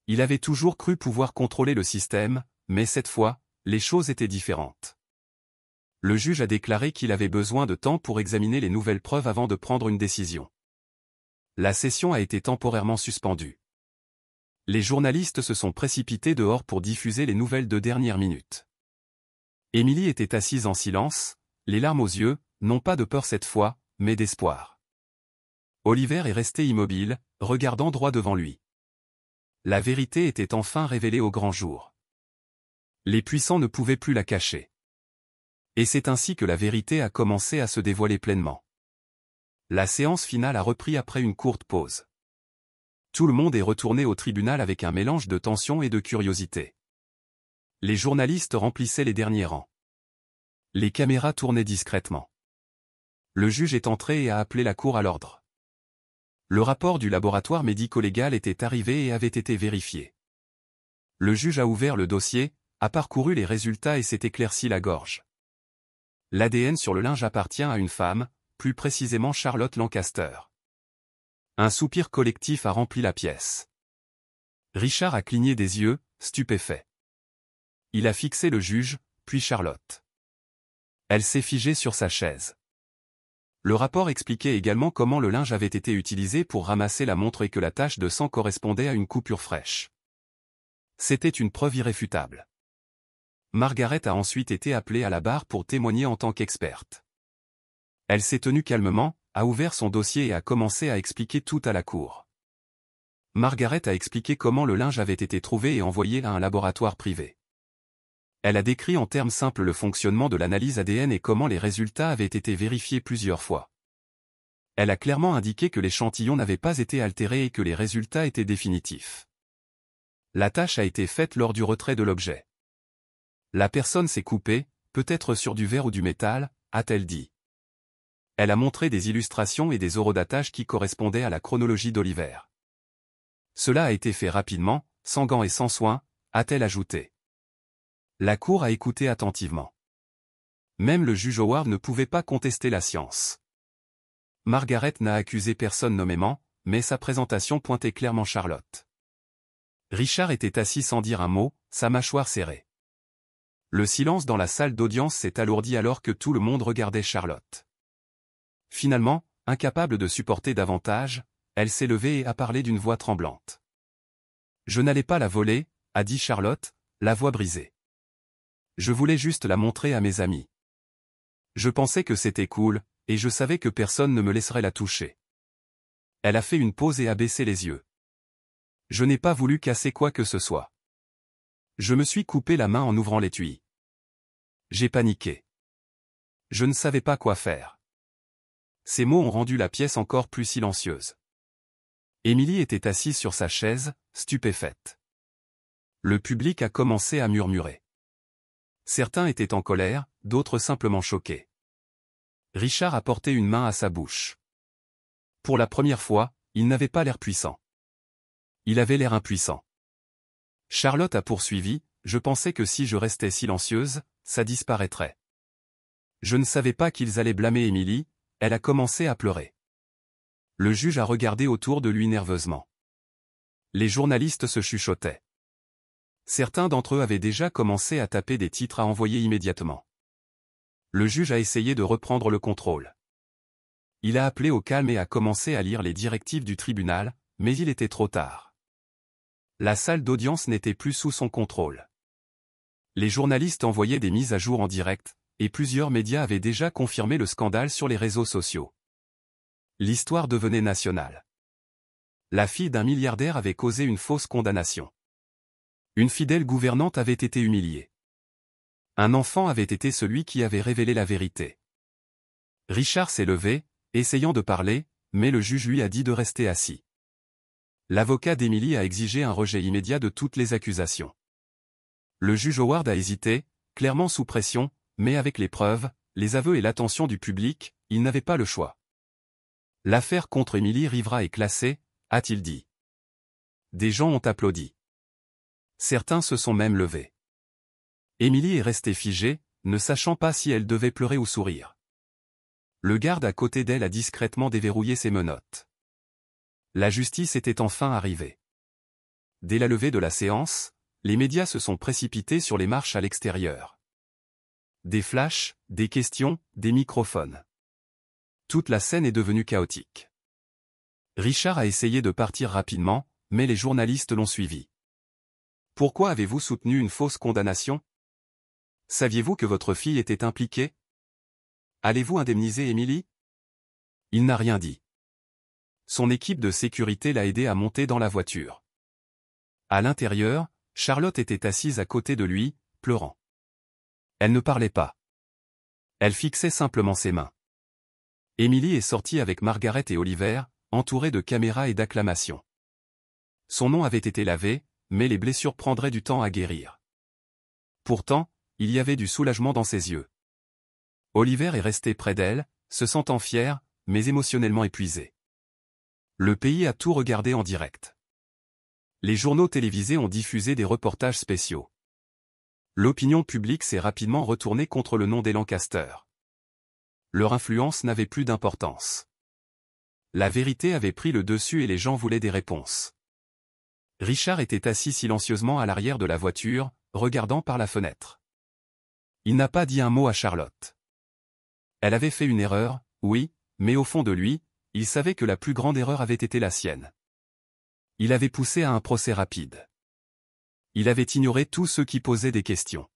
Il avait toujours cru pouvoir contrôler le système, mais cette fois, les choses étaient différentes. Le juge a déclaré qu'il avait besoin de temps pour examiner les nouvelles preuves avant de prendre une décision. La session a été temporairement suspendue. Les journalistes se sont précipités dehors pour diffuser les nouvelles de dernière minute. Emily était assise en silence, les larmes aux yeux, non pas de peur cette fois, mais d'espoir. Oliver est resté immobile, regardant droit devant lui. La vérité était enfin révélée au grand jour. Les puissants ne pouvaient plus la cacher. Et c'est ainsi que la vérité a commencé à se dévoiler pleinement. La séance finale a repris après une courte pause. Tout le monde est retourné au tribunal avec un mélange de tension et de curiosité. Les journalistes remplissaient les derniers rangs. Les caméras tournaient discrètement. Le juge est entré et a appelé la cour à l'ordre. Le rapport du laboratoire médico-légal était arrivé et avait été vérifié. Le juge a ouvert le dossier, a parcouru les résultats et s'est éclairci la gorge. L'ADN sur le linge appartient à une femme, plus précisément Charlotte Lancaster. Un soupir collectif a rempli la pièce. Richard a cligné des yeux, stupéfait. Il a fixé le juge, puis Charlotte. Elle s'est figée sur sa chaise. Le rapport expliquait également comment le linge avait été utilisé pour ramasser la montre et que la tache de sang correspondait à une coupure fraîche. C'était une preuve irréfutable. Margaret a ensuite été appelée à la barre pour témoigner en tant qu'experte. Elle s'est tenue calmement, a ouvert son dossier et a commencé à expliquer tout à la cour. Margaret a expliqué comment le linge avait été trouvé et envoyé à un laboratoire privé. Elle a décrit en termes simples le fonctionnement de l'analyse ADN et comment les résultats avaient été vérifiés plusieurs fois. Elle a clairement indiqué que l'échantillon n'avait pas été altéré et que les résultats étaient définitifs. La tâche a été faite lors du retrait de l'objet. La personne s'est coupée, peut-être sur du verre ou du métal, a-t-elle dit. Elle a montré des illustrations et des horodatage qui correspondaient à la chronologie d'Oliver. Cela a été fait rapidement, sans gants et sans soin, a-t-elle ajouté. La cour a écouté attentivement. Même le juge Howard ne pouvait pas contester la science. Margaret n'a accusé personne nommément, mais sa présentation pointait clairement Charlotte. Richard était assis sans dire un mot, sa mâchoire serrée. Le silence dans la salle d'audience s'est alourdi alors que tout le monde regardait Charlotte. Finalement, incapable de supporter davantage, elle s'est levée et a parlé d'une voix tremblante. « Je n'allais pas la voler, » a dit Charlotte, la voix brisée. « Je voulais juste la montrer à mes amis. Je pensais que c'était cool, et je savais que personne ne me laisserait la toucher. » Elle a fait une pause et a baissé les yeux. « Je n'ai pas voulu casser quoi que ce soit. Je me suis coupé la main en ouvrant l'étui. J'ai paniqué. Je ne savais pas quoi faire. » Ces mots ont rendu la pièce encore plus silencieuse. Émilie était assise sur sa chaise, stupéfaite. Le public a commencé à murmurer. Certains étaient en colère, d'autres simplement choqués. Richard a porté une main à sa bouche. Pour la première fois, il n'avait pas l'air puissant. Il avait l'air impuissant. Charlotte a poursuivi, « Je pensais que si je restais silencieuse, ça disparaîtrait. Je ne savais pas qu'ils allaient blâmer Émilie. » Elle a commencé à pleurer. Le juge a regardé autour de lui nerveusement. Les journalistes se chuchotaient. Certains d'entre eux avaient déjà commencé à taper des titres à envoyer immédiatement. Le juge a essayé de reprendre le contrôle. Il a appelé au calme et a commencé à lire les directives du tribunal, mais il était trop tard. La salle d'audience n'était plus sous son contrôle. Les journalistes envoyaient des mises à jour en direct, et plusieurs médias avaient déjà confirmé le scandale sur les réseaux sociaux. L'histoire devenait nationale. La fille d'un milliardaire avait causé une fausse condamnation. Une fidèle gouvernante avait été humiliée. Un enfant avait été celui qui avait révélé la vérité. Richard s'est levé, essayant de parler, mais le juge lui a dit de rester assis. L'avocat d'Émilie a exigé un rejet immédiat de toutes les accusations. Le juge Howard a hésité, clairement sous pression, mais avec les preuves, les aveux et l'attention du public, il n'avait pas le choix. L'affaire contre Émilie Rivera est classée, a-t-il dit. Des gens ont applaudi. Certains se sont même levés. Émilie est restée figée, ne sachant pas si elle devait pleurer ou sourire. Le garde à côté d'elle a discrètement déverrouillé ses menottes. La justice était enfin arrivée. Dès la levée de la séance, les médias se sont précipités sur les marches à l'extérieur. Des flashs, des questions, des microphones. Toute la scène est devenue chaotique. Richard a essayé de partir rapidement, mais les journalistes l'ont suivi. « Pourquoi avez-vous soutenu une fausse condamnation? Saviez-vous que votre fille était impliquée? Allez-vous indemniser Émilie ?» Il n'a rien dit. Son équipe de sécurité l'a aidé à monter dans la voiture. À l'intérieur, Charlotte était assise à côté de lui, pleurant. Elle ne parlait pas. Elle fixait simplement ses mains. Émilie est sortie avec Margaret et Oliver, entourée de caméras et d'acclamations. Son nom avait été lavé, mais les blessures prendraient du temps à guérir. Pourtant, il y avait du soulagement dans ses yeux. Oliver est resté près d'elle, se sentant fier, mais émotionnellement épuisé. Le pays a tout regardé en direct. Les journaux télévisés ont diffusé des reportages spéciaux. L'opinion publique s'est rapidement retournée contre le nom des Lancaster. Leur influence n'avait plus d'importance. La vérité avait pris le dessus et les gens voulaient des réponses. Richard était assis silencieusement à l'arrière de la voiture, regardant par la fenêtre. Il n'a pas dit un mot à Charlotte. Elle avait fait une erreur, oui, mais au fond de lui, il savait que la plus grande erreur avait été la sienne. Il avait poussé à un procès rapide. Il avait ignoré tous ceux qui posaient des questions.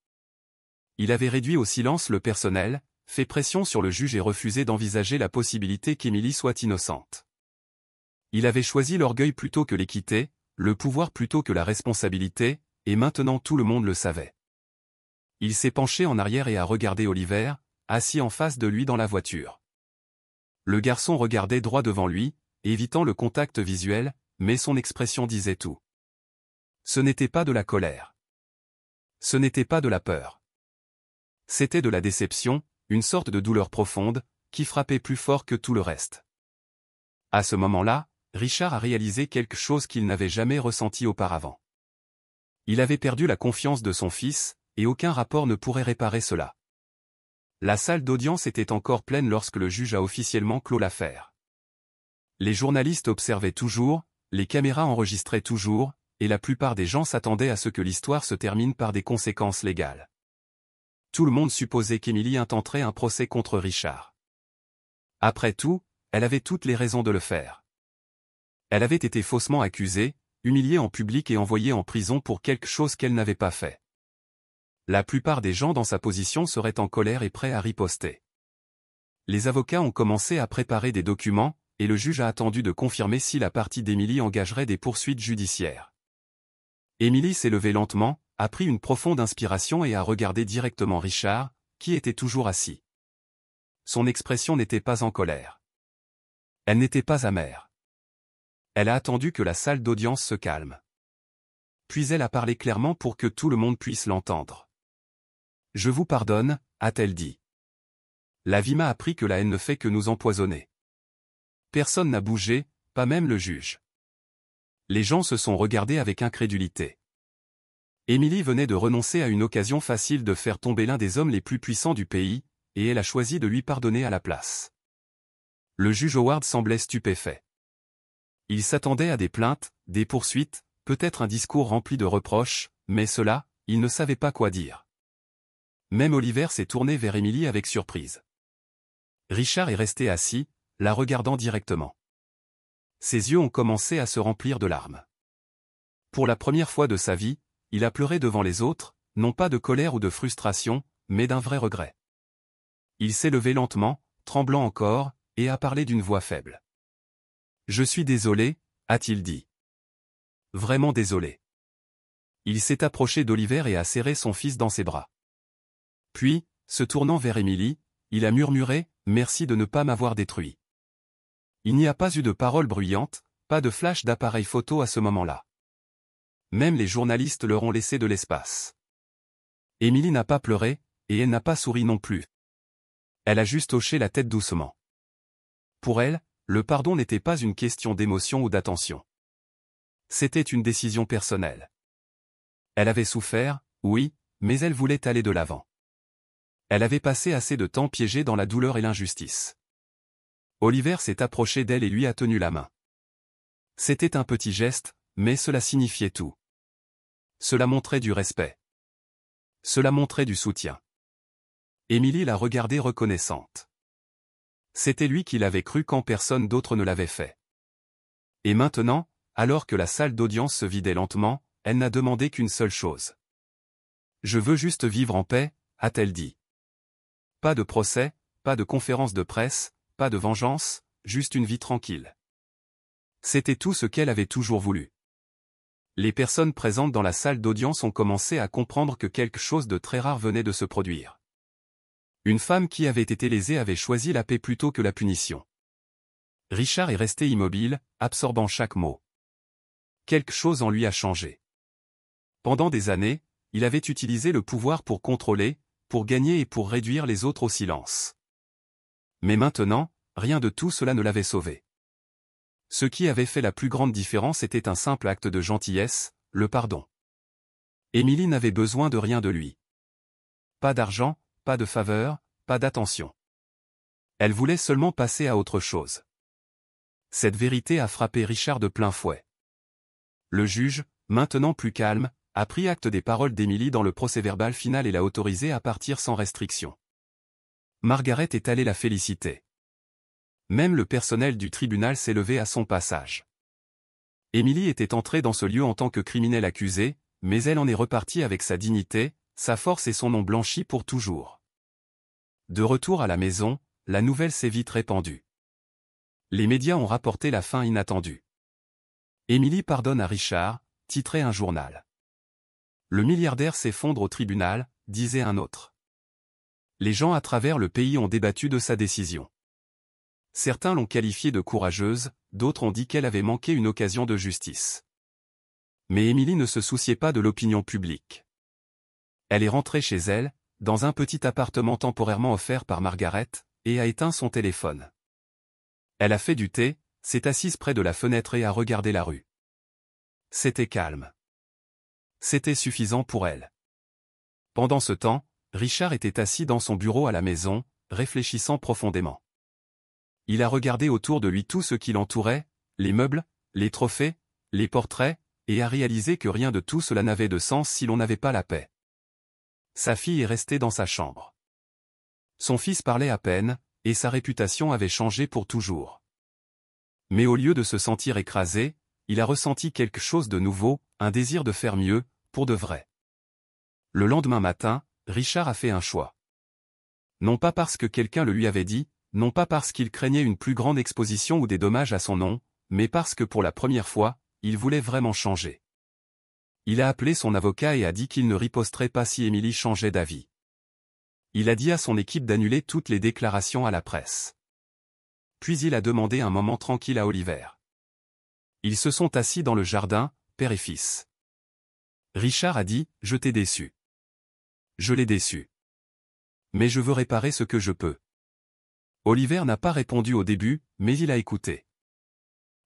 Il avait réduit au silence le personnel, fait pression sur le juge et refusé d'envisager la possibilité qu'Émilie soit innocente. Il avait choisi l'orgueil plutôt que l'équité, le pouvoir plutôt que la responsabilité, et maintenant tout le monde le savait. Il s'est penché en arrière et a regardé Oliver, assis en face de lui dans la voiture. Le garçon regardait droit devant lui, évitant le contact visuel, mais son expression disait tout. Ce n'était pas de la colère. Ce n'était pas de la peur. C'était de la déception, une sorte de douleur profonde, qui frappait plus fort que tout le reste. À ce moment-là, Richard a réalisé quelque chose qu'il n'avait jamais ressenti auparavant. Il avait perdu la confiance de son fils, et aucun rapport ne pourrait réparer cela. La salle d'audience était encore pleine lorsque le juge a officiellement clos l'affaire. Les journalistes observaient toujours, les caméras enregistraient toujours, et la plupart des gens s'attendaient à ce que l'histoire se termine par des conséquences légales. Tout le monde supposait qu'Emily intenterait un procès contre Richard. Après tout, elle avait toutes les raisons de le faire. Elle avait été faussement accusée, humiliée en public et envoyée en prison pour quelque chose qu'elle n'avait pas fait. La plupart des gens dans sa position seraient en colère et prêts à riposter. Les avocats ont commencé à préparer des documents, et le juge a attendu de confirmer si la partie d'Emily engagerait des poursuites judiciaires. Emily s'est levée lentement, a pris une profonde inspiration et a regardé directement Richard, qui était toujours assis. Son expression n'était pas en colère. Elle n'était pas amère. Elle a attendu que la salle d'audience se calme. Puis elle a parlé clairement pour que tout le monde puisse l'entendre. « Je vous pardonne », a-t-elle dit. La vie m'a appris que la haine ne fait que nous empoisonner. Personne n'a bougé, pas même le juge. Les gens se sont regardés avec incrédulité. Emily venait de renoncer à une occasion facile de faire tomber l'un des hommes les plus puissants du pays, et elle a choisi de lui pardonner à la place. Le juge Howard semblait stupéfait. Il s'attendait à des plaintes, des poursuites, peut-être un discours rempli de reproches, mais cela, il ne savait pas quoi dire. Même Oliver s'est tourné vers Emily avec surprise. Richard est resté assis, la regardant directement. Ses yeux ont commencé à se remplir de larmes. Pour la première fois de sa vie, il a pleuré devant les autres, non pas de colère ou de frustration, mais d'un vrai regret. Il s'est levé lentement, tremblant encore, et a parlé d'une voix faible. « Je suis désolé », a-t-il dit. Vraiment désolé. Il s'est approché d'Oliver et a serré son fils dans ses bras. Puis, se tournant vers Emily, il a murmuré « Merci de ne pas m'avoir détruit ». Il n'y a pas eu de paroles bruyantes, pas de flash d'appareil photo à ce moment-là. Même les journalistes leur ont laissé de l'espace. Emily n'a pas pleuré, et elle n'a pas souri non plus. Elle a juste hoché la tête doucement. Pour elle, le pardon n'était pas une question d'émotion ou d'attention. C'était une décision personnelle. Elle avait souffert, oui, mais elle voulait aller de l'avant. Elle avait passé assez de temps piégée dans la douleur et l'injustice. Oliver s'est approché d'elle et lui a tenu la main. C'était un petit geste, mais cela signifiait tout. Cela montrait du respect. Cela montrait du soutien. Emily l'a regardée reconnaissante. C'était lui qui l'avait cru quand personne d'autre ne l'avait fait. Et maintenant, alors que la salle d'audience se vidait lentement, elle n'a demandé qu'une seule chose. « Je veux juste vivre en paix », a-t-elle dit. Pas de procès, pas de conférence de presse, pas de vengeance, juste une vie tranquille. C'était tout ce qu'elle avait toujours voulu. Les personnes présentes dans la salle d'audience ont commencé à comprendre que quelque chose de très rare venait de se produire. Une femme qui avait été lésée avait choisi la paix plutôt que la punition. Richard est resté immobile, absorbant chaque mot. Quelque chose en lui a changé. Pendant des années, il avait utilisé le pouvoir pour contrôler, pour gagner et pour réduire les autres au silence. Mais maintenant, rien de tout cela ne l'avait sauvé. Ce qui avait fait la plus grande différence était un simple acte de gentillesse, le pardon. Emily n'avait besoin de rien de lui. Pas d'argent, pas de faveur, pas d'attention. Elle voulait seulement passer à autre chose. Cette vérité a frappé Richard de plein fouet. Le juge, maintenant plus calme, a pris acte des paroles d'Emily dans le procès-verbal final et l'a autorisée à partir sans restriction. Margaret est allée la féliciter. Même le personnel du tribunal s'est levé à son passage. Emily était entrée dans ce lieu en tant que criminelle accusée, mais elle en est repartie avec sa dignité, sa force et son nom blanchi pour toujours. De retour à la maison, la nouvelle s'est vite répandue. Les médias ont rapporté la fin inattendue. Emily pardonne à Richard, titrait un journal. Le milliardaire s'effondre au tribunal, disait un autre. Les gens à travers le pays ont débattu de sa décision. Certains l'ont qualifiée de courageuse, d'autres ont dit qu'elle avait manqué une occasion de justice. Mais Emily ne se souciait pas de l'opinion publique. Elle est rentrée chez elle, dans un petit appartement temporairement offert par Margaret, et a éteint son téléphone. Elle a fait du thé, s'est assise près de la fenêtre et a regardé la rue. C'était calme. C'était suffisant pour elle. Pendant ce temps, Richard était assis dans son bureau à la maison, réfléchissant profondément. Il a regardé autour de lui tout ce qui l'entourait, les meubles, les trophées, les portraits, et a réalisé que rien de tout cela n'avait de sens si l'on n'avait pas la paix. Sa fille est restée dans sa chambre. Son fils parlait à peine, et sa réputation avait changé pour toujours. Mais au lieu de se sentir écrasé, il a ressenti quelque chose de nouveau, un désir de faire mieux, pour de vrai. Le lendemain matin, Richard a fait un choix. Non pas parce que quelqu'un le lui avait dit, non pas parce qu'il craignait une plus grande exposition ou des dommages à son nom, mais parce que pour la première fois, il voulait vraiment changer. Il a appelé son avocat et a dit qu'il ne riposterait pas si Émilie changeait d'avis. Il a dit à son équipe d'annuler toutes les déclarations à la presse. Puis il a demandé un moment tranquille à Oliver. Ils se sont assis dans le jardin, père et fils. Richard a dit, « Je t'ai déçu. Je l'ai déçu. Mais je veux réparer ce que je peux. » Oliver n'a pas répondu au début, mais il a écouté.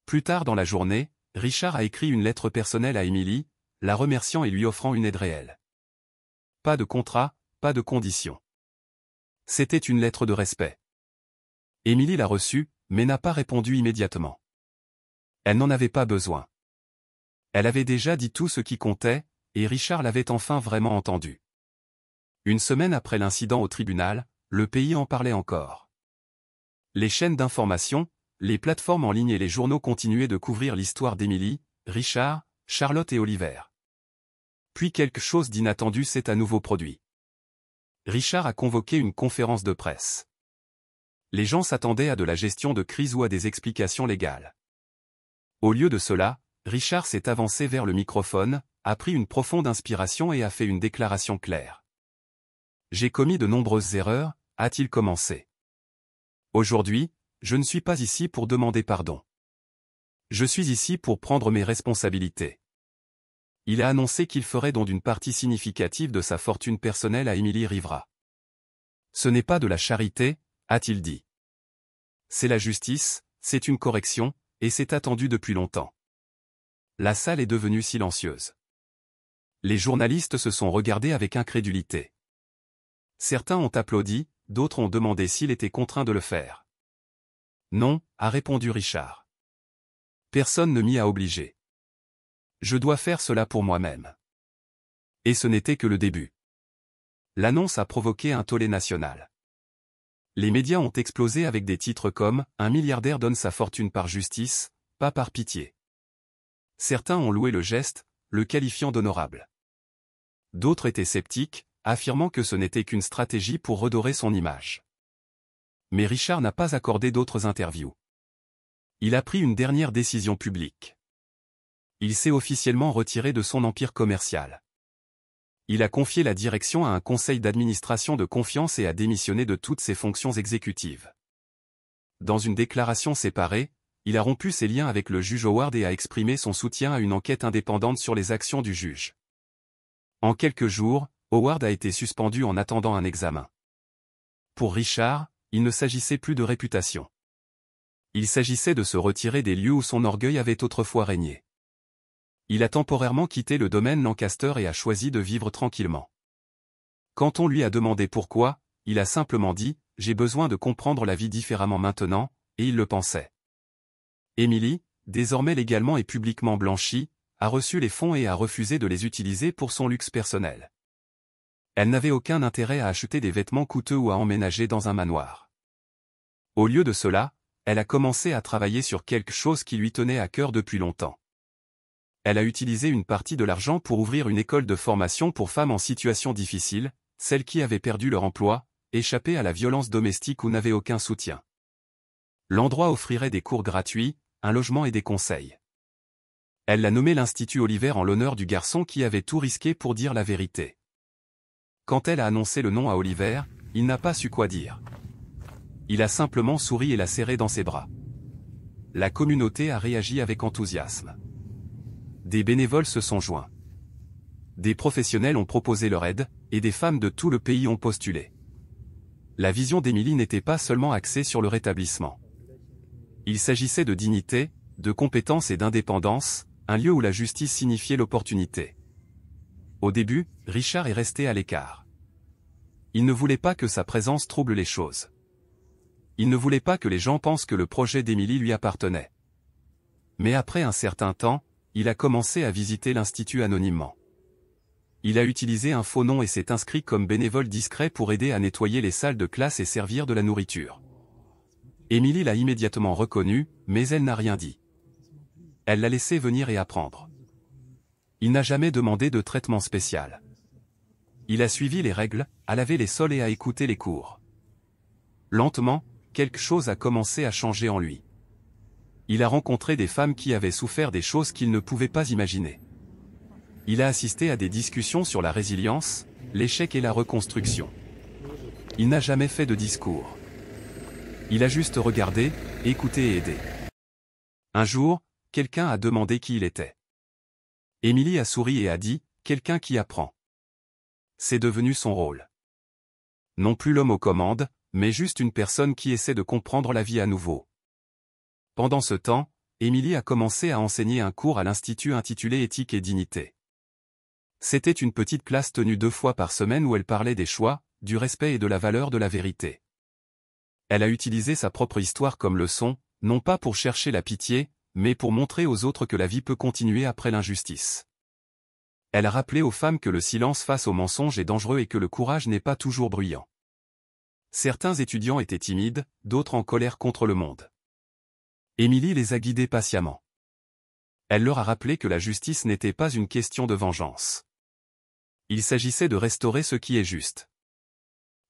Plus tard dans la journée, Richard a écrit une lettre personnelle à Émilie, la remerciant et lui offrant une aide réelle. Pas de contrat, pas de conditions. C'était une lettre de respect. Émilie l'a reçue, mais n'a pas répondu immédiatement. Elle n'en avait pas besoin. Elle avait déjà dit tout ce qui comptait, et Richard l'avait enfin vraiment entendu. Une semaine après l'incident au tribunal, le pays en parlait encore. Les chaînes d'information, les plateformes en ligne et les journaux continuaient de couvrir l'histoire d'Émilie, Richard, Charlotte et Oliver. Puis quelque chose d'inattendu s'est à nouveau produit. Richard a convoqué une conférence de presse. Les gens s'attendaient à de la gestion de crise ou à des explications légales. Au lieu de cela, Richard s'est avancé vers le microphone, a pris une profonde inspiration et a fait une déclaration claire. « J'ai commis de nombreuses erreurs », a-t-il commencé. « Aujourd'hui, je ne suis pas ici pour demander pardon. Je suis ici pour prendre mes responsabilités. » Il a annoncé qu'il ferait don d'une partie significative de sa fortune personnelle à Émilie Rivera. « Ce n'est pas de la charité », a-t-il dit. « C'est la justice, c'est une correction, et c'est attendu depuis longtemps. » La salle est devenue silencieuse. Les journalistes se sont regardés avec incrédulité. Certains ont applaudi, d'autres ont demandé s'il était contraint de le faire. « Non », a répondu Richard. « Personne ne m'y a obligé. Je dois faire cela pour moi-même. » Et ce n'était que le début. L'annonce a provoqué un tollé national. Les médias ont explosé avec des titres comme « Un milliardaire donne sa fortune par justice, pas par pitié ». Certains ont loué le geste, le qualifiant d'honorable. D'autres étaient sceptiques, affirmant que ce n'était qu'une stratégie pour redorer son image. Mais Richard n'a pas accordé d'autres interviews. Il a pris une dernière décision publique. Il s'est officiellement retiré de son empire commercial. Il a confié la direction à un conseil d'administration de confiance et a démissionné de toutes ses fonctions exécutives. Dans une déclaration séparée, il a rompu ses liens avec le juge Howard et a exprimé son soutien à une enquête indépendante sur les actions du juge. En quelques jours, Howard a été suspendu en attendant un examen. Pour Richard, il ne s'agissait plus de réputation. Il s'agissait de se retirer des lieux où son orgueil avait autrefois régné. Il a temporairement quitté le domaine Lancaster et a choisi de vivre tranquillement. Quand on lui a demandé pourquoi, il a simplement dit « J'ai besoin de comprendre la vie différemment maintenant », et il le pensait. Émilie, désormais légalement et publiquement blanchie, a reçu les fonds et a refusé de les utiliser pour son luxe personnel. Elle n'avait aucun intérêt à acheter des vêtements coûteux ou à emménager dans un manoir. Au lieu de cela, elle a commencé à travailler sur quelque chose qui lui tenait à cœur depuis longtemps. Elle a utilisé une partie de l'argent pour ouvrir une école de formation pour femmes en situation difficile, celles qui avaient perdu leur emploi, échappé à la violence domestique ou n'avaient aucun soutien. L'endroit offrirait des cours gratuits, un logement et des conseils. Elle l'a nommé l'Institut Oliver en l'honneur du garçon qui avait tout risqué pour dire la vérité. Quand elle a annoncé le nom à Oliver, il n'a pas su quoi dire. Il a simplement souri et l'a serré dans ses bras. La communauté a réagi avec enthousiasme. Des bénévoles se sont joints. Des professionnels ont proposé leur aide, et des femmes de tout le pays ont postulé. La vision d'Émilie n'était pas seulement axée sur le rétablissement. Il s'agissait de dignité, de compétence et d'indépendance, un lieu où la justice signifiait l'opportunité. Au début, Richard est resté à l'écart. Il ne voulait pas que sa présence trouble les choses. Il ne voulait pas que les gens pensent que le projet d'Émilie lui appartenait. Mais après un certain temps, il a commencé à visiter l'institut anonymement. Il a utilisé un faux nom et s'est inscrit comme bénévole discret pour aider à nettoyer les salles de classe et servir de la nourriture. Émilie l'a immédiatement reconnu, mais elle n'a rien dit. Elle l'a laissé venir et apprendre. Il n'a jamais demandé de traitement spécial. Il a suivi les règles, a lavé les sols et a écouté les cours. Lentement, quelque chose a commencé à changer en lui. Il a rencontré des femmes qui avaient souffert des choses qu'il ne pouvait pas imaginer. Il a assisté à des discussions sur la résilience, l'échec et la reconstruction. Il n'a jamais fait de discours. Il a juste regardé, écouté et aidé. Un jour, quelqu'un a demandé qui il était. Émilie a souri et a dit, quelqu'un qui apprend. C'est devenu son rôle. Non plus l'homme aux commandes, mais juste une personne qui essaie de comprendre la vie à nouveau. Pendant ce temps, Émilie a commencé à enseigner un cours à l'institut intitulé Éthique et Dignité. C'était une petite classe tenue 2 fois par semaine où elle parlait des choix, du respect et de la valeur de la vérité. Elle a utilisé sa propre histoire comme leçon, non pas pour chercher la pitié, mais pour montrer aux autres que la vie peut continuer après l'injustice. Elle a rappelé aux femmes que le silence face au mensonge est dangereux et que le courage n'est pas toujours bruyant. Certains étudiants étaient timides, d'autres en colère contre le monde. Émilie les a guidés patiemment. Elle leur a rappelé que la justice n'était pas une question de vengeance. Il s'agissait de restaurer ce qui est juste.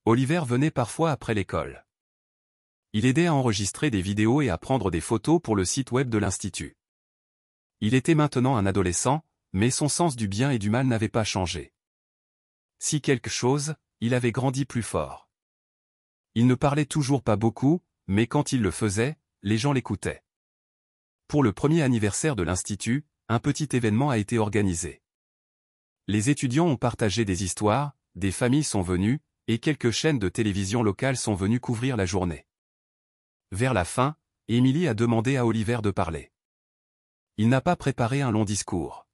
Oliver venait parfois après l'école. Il aidait à enregistrer des vidéos et à prendre des photos pour le site web de l'Institut. Il était maintenant un adolescent, mais son sens du bien et du mal n'avait pas changé. Si quelque chose, il avait grandi plus fort. Il ne parlait toujours pas beaucoup, mais quand il le faisait, les gens l'écoutaient. Pour le premier anniversaire de l'Institut, un petit événement a été organisé. Les étudiants ont partagé des histoires, des familles sont venues, et quelques chaînes de télévision locales sont venues couvrir la journée. Vers la fin, Émilie a demandé à Oliver de parler. Il n'a pas préparé un long discours.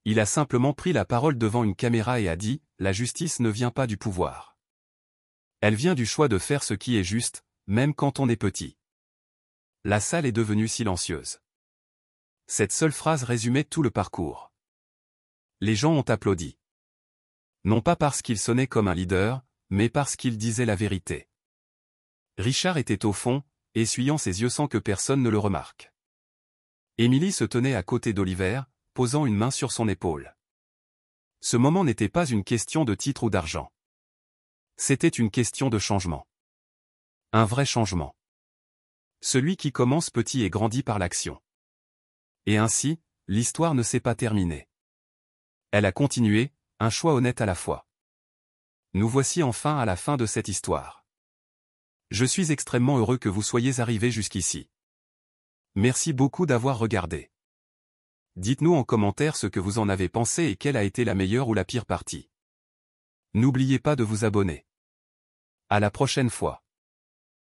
Il a simplement pris la parole devant une caméra et a dit, « La justice ne vient pas du pouvoir. Elle vient du choix de faire ce qui est juste, même quand on est petit. » La salle est devenue silencieuse. Cette seule phrase résumait tout le parcours. Les gens ont applaudi. Non pas parce qu'il sonnait comme un leader, mais parce qu'il disait la vérité. Richard était au fond, essuyant ses yeux sans que personne ne le remarque. Émilie se tenait à côté d'Oliver, posant une main sur son épaule. Ce moment n'était pas une question de titre ou d'argent. C'était une question de changement. Un vrai changement. Celui qui commence petit et grandit par l'action. Et ainsi, l'histoire ne s'est pas terminée. Elle a continué, un choix honnête à la fois. Nous voici enfin à la fin de cette histoire. Je suis extrêmement heureux que vous soyez arrivés jusqu'ici. Merci beaucoup d'avoir regardé. Dites-nous en commentaire ce que vous en avez pensé et quelle a été la meilleure ou la pire partie. N'oubliez pas de vous abonner. À la prochaine fois.